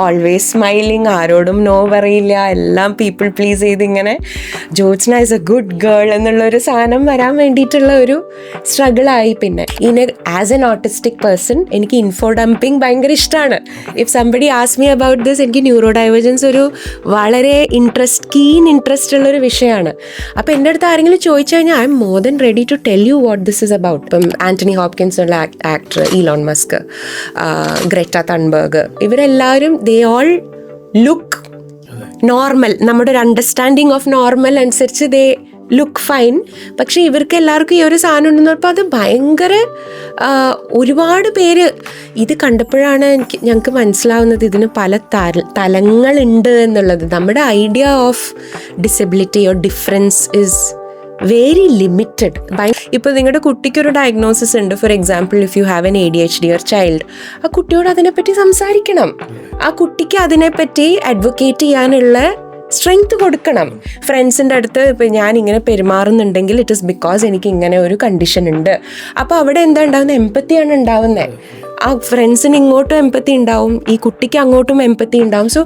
Always smiling, ആരോടും no പറയില്ല, എല്ലാം പീപ്പിൾ പ്ലീസ് ചെയ്ത് ഇങ്ങനെ Jyotsna is A good girl എന്നുള്ളൊരു സാധനം വരാൻ വേണ്ടിയിട്ടുള്ള ഒരു സ്ട്രഗിളായി. പിന്നെ ആസ് എൻ ഓട്ടിസ്റ്റിക് പേഴ്സൺ എനിക്ക് ഇൻഫോ ഡംപിങ് ഭയങ്കര ഇഷ്ടമാണ്. If somebody ask me about this, എനിക്ക് ന്യൂറോ ഡൈവേർജൻസ് ഒരു വളരെ കീൻ ഇൻട്രസ്റ്റ് ഉള്ളൊരു വിഷയമാണ്. അപ്പോൾ എൻ്റെ അടുത്ത് ആരെങ്കിലും ചോദിച്ചു കഴിഞ്ഞാൽ I am more than ready to tell you what this is about. ഇപ്പം ആൻ്റണി ഹോപ്കിൻസ് ഉള്ള actor, Elon Musk, Greta Thunberg, ഇവരെല്ലാവരും ദേ ഓൾ ലുക്ക് നോർമൽ. നമ്മുടെ ഒരു അണ്ടർസ്റ്റാൻഡിങ് ഓഫ് നോർമൽ അനുസരിച്ച് ദേ ലുക്ക് ഫൈൻ. പക്ഷേ ഇവർക്ക് എല്ലാവർക്കും ഈ ഒരു സാധനം ഉണ്ടെന്ന് പറഞ്ഞപ്പോൾ അത് ഭയങ്കര ഒരുപാട് പേര് ഇത് കണ്ടപ്പോഴാണ് ഞങ്ങൾക്ക് മനസ്സിലാവുന്നത് ഇതിന് പല തലങ്ങളുണ്ട് എന്നുള്ളത്. നമ്മുടെ idea of disability or difference is very limited. ഇപ്പോൾ നിങ്ങളുടെ കുട്ടിക്കൊരു ഡയഗ്നോസിസ് ഉണ്ട്, for example if you have an ADHD or child, ആ കുട്ടിയോട് അതിനെപ്പറ്റി സംസാരിക്കണം. ആ കുട്ടിക്ക് അതിനെപ്പറ്റി അഡ്വക്കേറ്റ് ചെയ്യാനുള്ള സ്ട്രെങ്ത് കൊടുക്കണം. ഫ്രണ്ട്സിൻ്റെ അടുത്ത് ഇപ്പോൾ ഞാൻ ഇങ്ങനെ പെരുമാറുന്നുണ്ടെങ്കിൽ ഇറ്റ് ഇസ് ബിക്കോസ് എനിക്ക് ഇങ്ങനെ ഒരു കണ്ടീഷൻ ഉണ്ട്. അപ്പോൾ അവിടെ എന്താ ഉണ്ടാകുന്നത്? എമ്പത്തിയാണ് ഉണ്ടാവുന്നത്. ആ ഫ്രണ്ട്സിന് ഇങ്ങോട്ടും എമ്പത്തി ഉണ്ടാവും, ഈ കുട്ടിക്ക് അങ്ങോട്ടും എമ്പത്തി ഉണ്ടാവും. സോ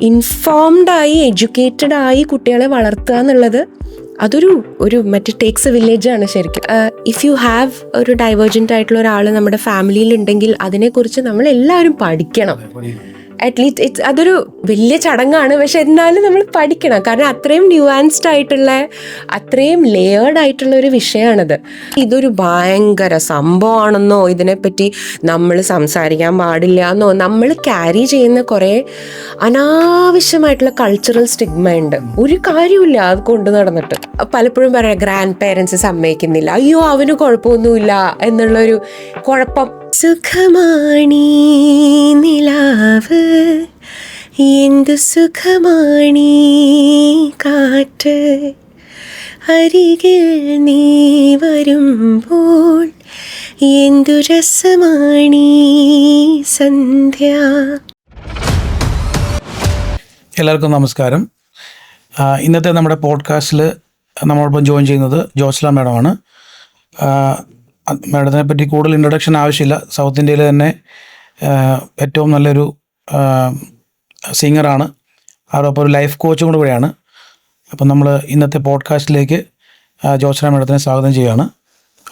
ഇൻഫോംഡായി എഡ്യൂക്കേറ്റഡ് ആയി കുട്ടികളെ വളർത്തുക എന്നുള്ളത് അതൊരു മറ്റേ ടേക്സ് എ വില്ലേജാണ് ശരിക്കും. ഇഫ് യു ഹാവ് ഒരു ഡൈവേർജൻ്റ് ആയിട്ടുള്ള ഒരാൾ നമ്മുടെ ഫാമിലിയിൽ ഉണ്ടെങ്കിൽ അതിനെക്കുറിച്ച് നമ്മൾ എല്ലാവരും പഠിക്കണം. അറ്റ്ലീസ്റ്റ് അതൊരു വലിയ ചടങ്ങാണ്, പക്ഷെ എന്നാലും നമ്മൾ പഠിക്കണം. കാരണം അത്രയും ന്യൂവാൻസ്ഡ് ആയിട്ടുള്ള, അത്രയും ലെയേർഡ് ആയിട്ടുള്ള ഒരു വിഷയമാണിത്. ഇതൊരു ഭയങ്കര സംഭവമാണെന്നോ ഇതിനെപ്പറ്റി നമ്മൾ സംസാരിക്കാൻ പാടില്ല എന്നോ നമ്മൾ ക്യാരി ചെയ്യുന്ന കുറേ അനാവശ്യമായിട്ടുള്ള കൾച്ചറൽ സ്റ്റിഗ്മ ഉണ്ട്. ഒരു കാര്യമില്ല അത് കൊണ്ടു നടന്നിട്ട്. പലപ്പോഴും പറയാം ഗ്രാൻഡ് പേരൻസ് സമ്മതിക്കുന്നില്ല, അയ്യോ അവന് കുഴപ്പമൊന്നുമില്ല എന്നുള്ളൊരു കുഴപ്പം. സുഖമാണീ നിലാവ്, എന്തു സുഖമാണീ കാറ്റ്, അരികിൽ നീ വരുമ്പോൾ എന്തു രസമാണീ സന്ധ്യ. എല്ലാവർക്കും നമസ്കാരം. ഇന്നത്തെ നമ്മുടെ പോഡ്കാസ്റ്റിൽ നമ്മളോടൊപ്പം ജോയിൻ ചെയ്യുന്നത് ജ്യോത്സ്ന മാഡമാണ്. മാഡത്തിനെ പറ്റി കൂടുതൽ ഇൻട്രൊഡക്ഷൻ ആവശ്യമില്ല. സൗത്ത് ഇന്ത്യയിലെ തന്നെ ഏറ്റവും നല്ലൊരു സിംഗറാണ്, അതോടൊപ്പം ഒരു ലൈഫ് കോച്ചും കൂടെയാണ്. അപ്പം നമ്മൾ ഇന്നത്തെ പോഡ്കാസ്റ്റിലേക്ക് ജ്യോത്സ്ന മാഡത്തിനെ സ്വാഗതം ചെയ്യുകയാണ്.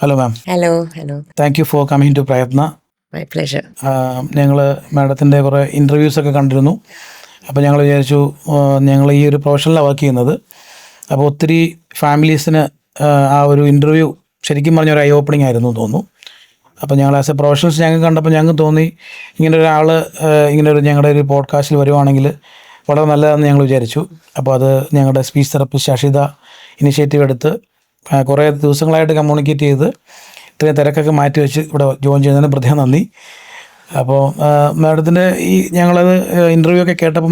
Hello ma'am. Hello. Thank you for coming to Prayatna. My pleasure. ഞങ്ങൾ മാഡത്തിൻ്റെ കുറേ ഇൻ്റർവ്യൂസൊക്കെ കണ്ടിരുന്നു. അപ്പോൾ ഞങ്ങൾ വിചാരിച്ചു, ഞങ്ങൾ ഈ ഒരു പ്രൊഫഷനിലാണ് വർക്ക് ചെയ്യുന്നത്. അപ്പോൾ ഒത്തിരി ഫാമിലീസിന് ആ ഒരു ഇൻ്റർവ്യൂ ശരിക്കും പറഞ്ഞ ഒരു ഐ ഓപ്പണിംഗ് ആയിരുന്നു തോന്നുന്നു. അപ്പോൾ ഞങ്ങൾ ആസ് എ പ്രൊഫഷണൽസ് ഞങ്ങൾക്ക് കണ്ടപ്പോൾ ഞങ്ങൾക്ക് തോന്നി ഇങ്ങനെ ഒരാൾ ഞങ്ങളുടെ ഒരു പോഡ്കാസ്റ്റിൽ വരുവാണെങ്കിൽ വളരെ നല്ലതാണെന്ന് ഞങ്ങൾ വിചാരിച്ചു. അപ്പോൾ അത് ഞങ്ങളുടെ സ്പീച്ച് തെറപ്പിസ്റ്റ് അഷിത ഇനിഷ്യേറ്റീവ് എടുത്ത് കുറേ ദിവസങ്ങളായിട്ട് കമ്മ്യൂണിക്കേറ്റ് ചെയ്ത് ഇത്രയും തിരക്കൊക്കെ മാറ്റി വെച്ച് ഇവിടെ ജോയിൻ ചെയ്യുന്നതിന് പ്രത്യേകം നന്ദി. അപ്പോൾ മാഡത്തിൻ്റെ ഈ ഞങ്ങളത് ഇൻ്റർവ്യൂ ഒക്കെ കേട്ടപ്പോൾ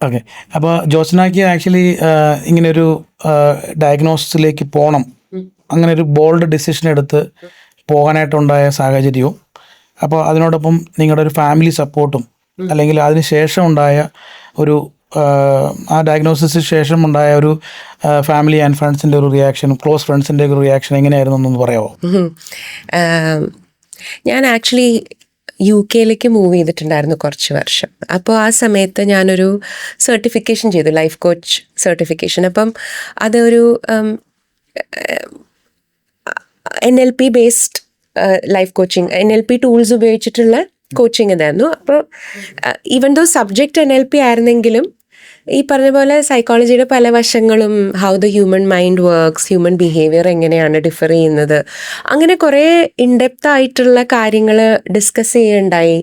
ഓക്കെ. അപ്പോൾ ജ്യോത്സ്നയ്ക്ക് ആക്ച്വലി ഇങ്ങനെയൊരു ഡയഗ്നോസിസിലേക്ക് പോകണം, അങ്ങനെ ഒരു ബോൾഡ് ഡിസിഷൻ എടുത്ത് പോകാനായിട്ടുണ്ടായ സാഹചര്യവും, അപ്പോൾ അതിനോടൊപ്പം നിങ്ങളുടെ ഒരു ഫാമിലി സപ്പോർട്ടും, അല്ലെങ്കിൽ അതിന് ശേഷം ഉണ്ടായ ഒരു ആ ഡയഗ്നോസിസിന് ശേഷം ഉണ്ടായ ഒരു ഫാമിലി ആൻഡ് ഫ്രണ്ട്സിൻ്റെ ഒരു റിയാക്ഷനും ക്ലോസ് ഫ്രണ്ട്സിൻ്റെ ഒരു റിയാക്ഷൻ എങ്ങനെയായിരുന്നു എന്നൊന്ന് പറയാമോ? ഞാൻ ആക്ച്വലി UK മൂവ് ചെയ്തിട്ടുണ്ടായിരുന്നു കുറച്ച് വർഷം. അപ്പോൾ ആ സമയത്ത് ഞാനൊരു സർട്ടിഫിക്കേഷൻ ചെയ്തു, ലൈഫ് കോച്ച് സർട്ടിഫിക്കേഷൻ. അപ്പം അതൊരു NLP based life coaching, NLP tools ഉപയോഗിച്ചിട്ടുള്ള കോച്ചിങ് ഇതായിരുന്നു. അപ്പോൾ ഈവൻ ദോ സബ്ജക്റ്റ് NLP ആയിരുന്നെങ്കിലും ഈ പറഞ്ഞ പോലെ സൈക്കോളജിയുടെ പല വശങ്ങളും, how the human mind works, human behaviour എങ്ങനെയാണ് ഡിഫർ ചെയ്യുന്നത്, അങ്ങനെ കുറേ ഇൻഡെപ്ത് ആയിട്ടുള്ള കാര്യങ്ങൾ ഡിസ്കസ് ചെയ്യുകയുണ്ടായി.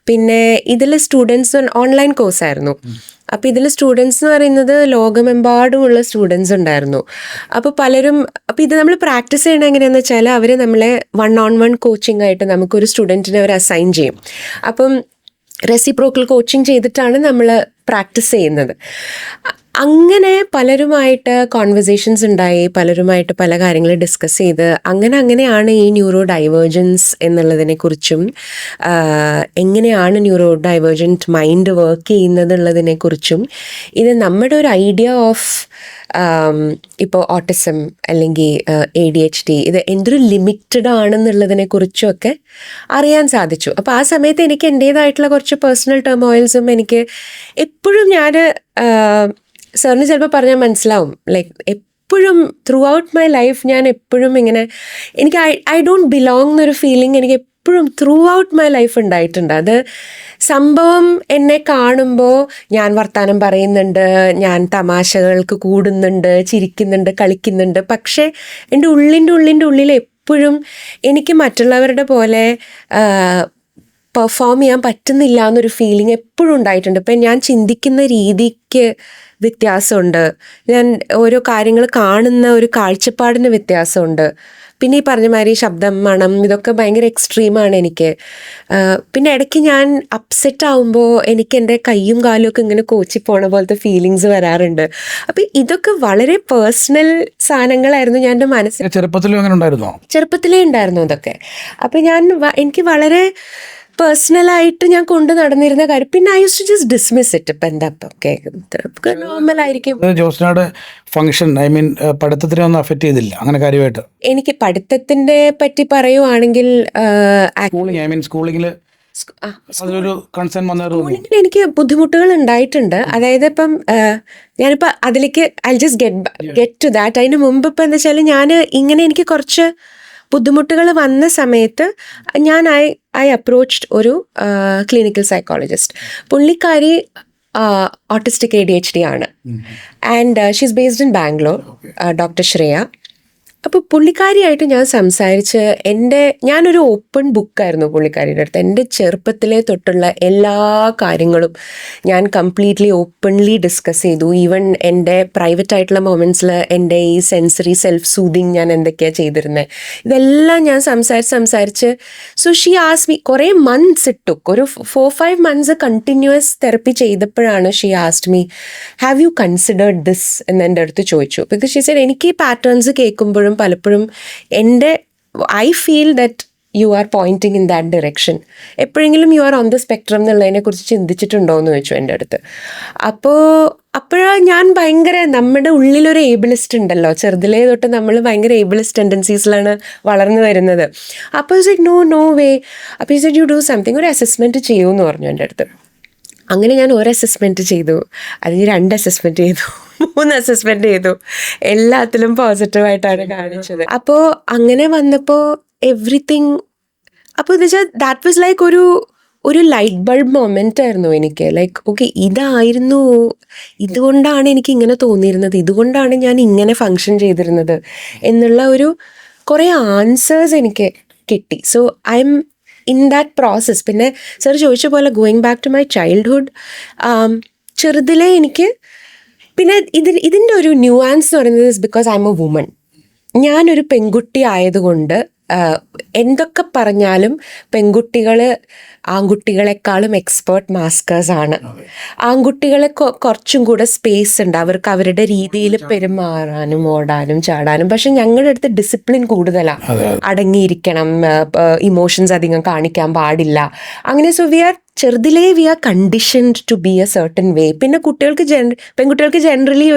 പിന്നെ ഇതിൽ സ്റ്റുഡൻസ് ഓൺലൈൻ കോഴ്സായിരുന്നു. അപ്പോൾ ഇതിൽ സ്റ്റുഡൻസ് എന്ന് പറയുന്നത് ലോകമെമ്പാടുമുള്ള സ്റ്റുഡൻസ് ഉണ്ടായിരുന്നു. അപ്പോൾ അപ്പോൾ ഇത് നമ്മൾ പ്രാക്ടീസ് ചെയ്യണത് എങ്ങനെയാണെന്ന് വെച്ചാൽ അവർ നമ്മളെ 1-on-1 കോച്ചിങ് ആയിട്ട് നമുക്കൊരു സ്റ്റുഡൻറ്റിനെ അവർ അസൈൻ ചെയ്യും. അപ്പം റെസിപ്രോക്കൽ കോച്ചിങ് ചെയ്തിട്ടാണ് നമ്മൾ പ്രാക്ടീസ് ചെയ്യുന്നത്. അങ്ങനെ പലരുമായിട്ട് കോൺവെർസേഷൻസ് ഉണ്ടായി, പലരുമായിട്ട് പല കാര്യങ്ങൾ ഡിസ്കസ് ചെയ്ത് അങ്ങനെയാണ് ഈ ന്യൂറോ ഡൈവേർജൻസ് എന്നുള്ളതിനെക്കുറിച്ചും എങ്ങനെയാണ് ന്യൂറോ ഡൈവേർജൻറ്റ് മൈൻഡ് വർക്ക് ചെയ്യുന്നതെന്നുള്ളതിനെക്കുറിച്ചും ഇത് നമ്മുടെ ഒരു ഐഡിയ ഓഫ് ഇപ്പോൾ ഓട്ടിസം അല്ലെങ്കിൽ ADHD ഇത് എന്തൊരു ലിമിറ്റഡ് ആണെന്നുള്ളതിനെ കുറിച്ചുമൊക്കെ അറിയാൻ സാധിച്ചു. അപ്പോൾ ആ സമയത്ത് എനിക്ക് എൻ്റേതായിട്ടുള്ള കുറച്ച് പേഴ്സണൽ ടേമോയിൽസും എനിക്ക് എപ്പോഴും ഞാൻ സാറിന് ചിലപ്പോൾ പറഞ്ഞാൽ മനസ്സിലാവും, ലൈക്ക് എപ്പോഴും ത്രൂ ഔട്ട് മൈ ലൈഫ് ഞാൻ എപ്പോഴും ഇങ്ങനെ എനിക്ക് ഐ ഡോണ്ട് ബിലോങ് എന്നൊരു ഫീലിംഗ് എനിക്ക് എപ്പോഴും ത്രൂ ഔട്ട് മൈ ലൈഫ് ഉണ്ടായിട്ടുണ്ട്. അത് സംഭവം എന്നെ കാണുമ്പോൾ ഞാൻ വർത്താനം പറയുന്നുണ്ട്, ഞാൻ തമാശകൾക്ക് കൂടുന്നുണ്ട്, ചിരിക്കുന്നുണ്ട്, കളിക്കുന്നുണ്ട്. പക്ഷേ എൻ്റെ ഉള്ളിൽ എപ്പോഴും എനിക്ക് മറ്റുള്ളവരുടെ പോലെ പെർഫോം ചെയ്യാൻ പറ്റുന്നില്ല എന്നൊരു ഫീലിംഗ് എപ്പോഴും ഉണ്ടായിട്ടുണ്ട്. ഇപ്പം ഞാൻ ചിന്തിക്കുന്ന രീതിക്ക് വ്യത്യാസമുണ്ട്, ഞാൻ ഓരോ കാര്യങ്ങൾ കാണുന്ന ഒരു കാഴ്ചപ്പാടിന് വ്യത്യാസമുണ്ട്. പിന്നെ ഈ പറഞ്ഞ മാതിരി ശബ്ദം, മണം, ഇതൊക്കെ ഭയങ്കര എക്സ്ട്രീമാണ് എനിക്ക്. പിന്നെ ഇടയ്ക്ക് ഞാൻ അപ്സെറ്റ് ആവുമ്പോൾ എനിക്ക് എൻ്റെ കൈയും കാലും ഒക്കെ ഇങ്ങനെ കോച്ചി പോണ പോലത്തെ ഫീലിങ്സ് വരാറുണ്ട്. അപ്പം ഇതൊക്കെ വളരെ പേഴ്സണൽ സാധനങ്ങളായിരുന്നു ഞാൻ എൻ്റെ മനസ്സിൽ. ചെറുപ്പത്തിലും അങ്ങനെ ഉണ്ടായിരുന്നോ? ചെറുപ്പത്തിലേ ഉണ്ടായിരുന്നു ഇതൊക്കെ. അപ്പം എനിക്ക് വളരെ പേഴ്സണലായിട്ട് ഞാൻ കൊണ്ട് നടന്നിരുന്ന കാര്യം. പിന്നെ I use to just dismiss it. ഇപ്പം എന്താ ഇപ്പം നോർമലായിരിക്കും. ജോസ്നയുടെ ഫംഗ്ഷൻ പഠിത്തത്തിനെ ഒന്നും അഫക്റ്റ് ചെയ്തില്ല അങ്ങനെ കാര്യമായിട്ട്? എനിക്ക് പഠിത്തത്തിൻ്റെ പറ്റി പറയുവാണെങ്കിൽ സ്കൂളിങ്ങിൽ എനിക്ക് ബുദ്ധിമുട്ടുകൾ ഉണ്ടായിട്ടുണ്ട്. അതായത് ഇപ്പം ഞാനിപ്പോൾ അതിലേക്ക് I just get to that. അതിന് മുമ്പ് ഇപ്പം എന്താ വെച്ചാൽ ഞാൻ ഇങ്ങനെ എനിക്ക് കുറച്ച് ബുദ്ധിമുട്ടുകൾ വന്ന സമയത്ത് ഞാൻ ഐ അപ്രോച്ച്ഡ് ഒരു ക്ലിനിക്കൽ സൈക്കോളജിസ്റ്റ്. പുള്ളിക്കാരി ഓട്ടിസ്റ്റിക് ADHD ആണ്. And she's based in Bangalore, doctor Shreya. അപ്പോൾ പുള്ളിക്കാരിയായിട്ട് ഞാൻ സംസാരിച്ച് ഞാനൊരു ഓപ്പൺ ബുക്കായിരുന്നു പുള്ളിക്കാരിയുടെ അടുത്ത്. എൻ്റെ ചെറുപ്പത്തിലെ തൊട്ടുള്ള എല്ലാ കാര്യങ്ങളും ഞാൻ കംപ്ലീറ്റ്ലി ഓപ്പൺലി ഡിസ്കസ് ചെയ്തു. ഈവൻ എൻ്റെ പ്രൈവറ്റ് ആയിട്ടുള്ള മൊമെൻറ്റ്സിൽ എൻ്റെ ഈ സെൻസറി സെൽഫ് സൂതിങ് ഞാൻ എന്തൊക്കെയാണ് ചെയ്തിരുന്നത് ഇതെല്ലാം ഞാൻ സംസാരിച്ച് സോ ഷീ ആസ്ക്ഡ് മീ. കുറേ മന്ത്സ് ഇട്ടു, ഒരു 4-5 months കണ്ടിന്യൂസ് തെറപ്പി ചെയ്തപ്പോഴാണ് she asked me have you considered this എന്ന് എൻ്റെ അടുത്ത് ചോദിച്ചു. ബിക്കോസ് ഷീ സെഡ് എനിക്ക് ഈ പാറ്റേൺസ് കേൾക്കുമ്പോഴും പലപ്പോഴും I feel that you are pointing in that direction. എപ്പോഴെങ്കിലും you are on the spectrum എന്നുള്ളതിനെ കുറിച്ച് ചിന്തിച്ചിട്ടുണ്ടോ എന്ന് ചോദിച്ചു എൻ്റെ അടുത്ത്. അപ്പോഴാണ് ഞാൻ ഭയങ്കര, നമ്മുടെ ഉള്ളിലൊരു ഏബിളിസ്റ്റ് ഉണ്ടല്ലോ, ചെറുതിലേ തൊട്ട് നമ്മൾ ഭയങ്കര ഏബിളിസ്റ്റ് ടെൻഡൻസീസിലാണ് വളർന്നു വരുന്നത്. അപ്പോൾ നോ വേ. അപ്പോൾ യു ഡു സംതിങ്, ഒരു അസസ്മെൻറ്റ് ചെയ്യുമെന്ന് പറഞ്ഞു എൻ്റെ അടുത്ത്. അങ്ങനെ ഞാൻ ഒരു അസസ്മെൻറ്റ് ചെയ്തു, അതിന് 2 അസസ്മെൻറ്റ് ചെയ്തു, 3 അസസ്മെൻറ്റ് ചെയ്തു, എല്ലാത്തിലും പോസിറ്റീവായിട്ടാണ് കാണിച്ചത്. അപ്പോൾ അങ്ങനെ വന്നപ്പോൾ എവ്രിതിങ്, അപ്പോൾ എന്ന് വെച്ചാൽ ദാറ്റ് വാസ് ലൈക്ക് ഒരു ലൈറ്റ് ബൾബ് മൊമെൻ്റ് ആയിരുന്നു എനിക്ക്. ലൈക്ക് ഓക്കെ, ഇതുകൊണ്ടാണ് എനിക്ക് ഇങ്ങനെ തോന്നിയിരുന്നത്, ഇതുകൊണ്ടാണ് ഞാൻ ഇങ്ങനെ ഫങ്ഷൻ ചെയ്തിരുന്നത് എന്നുള്ള കുറേ ആൻസേഴ്സ് എനിക്ക് കിട്ടി. So I am in that process. പിന്നെ സർ ചോദിച്ച പോലെ going back to my childhood, ചെറുതിലേ എനിക്ക് പിന്നെ ഇതിൻ്റെ ഒരു ന്യൂആൻസ് എന്ന് പറയുന്നത് because I am a woman. ഞാനൊരു പെൺകുട്ടി ആയതുകൊണ്ട് എന്തൊക്കെ പറഞ്ഞാലും പെൺകുട്ടികൾ ആൺകുട്ടികളെക്കാളും എക്സ്പേർട്ട് മാസ്കേഴ്സാണ്. ആൺകുട്ടികളെ കുറച്ചും കൂടെ സ്പേസ് ഉണ്ട്, അവർക്ക് അവരുടെ രീതിയിൽ പെരുമാറാനും ഓടാനും ചാടാനും. പക്ഷെ ഞങ്ങളുടെ അടുത്ത് ഡിസിപ്ലിൻ കൂടുതലാണ്, അടങ്ങിയിരിക്കണം, ഇമോഷൻസ് അധികം കാണിക്കാൻ പാടില്ല, അങ്ങനെ. സോ ചെറുതിലേ we are conditioned to be a certain way. പിന്നെ പെൺകുട്ടികൾക്ക് ജനറലി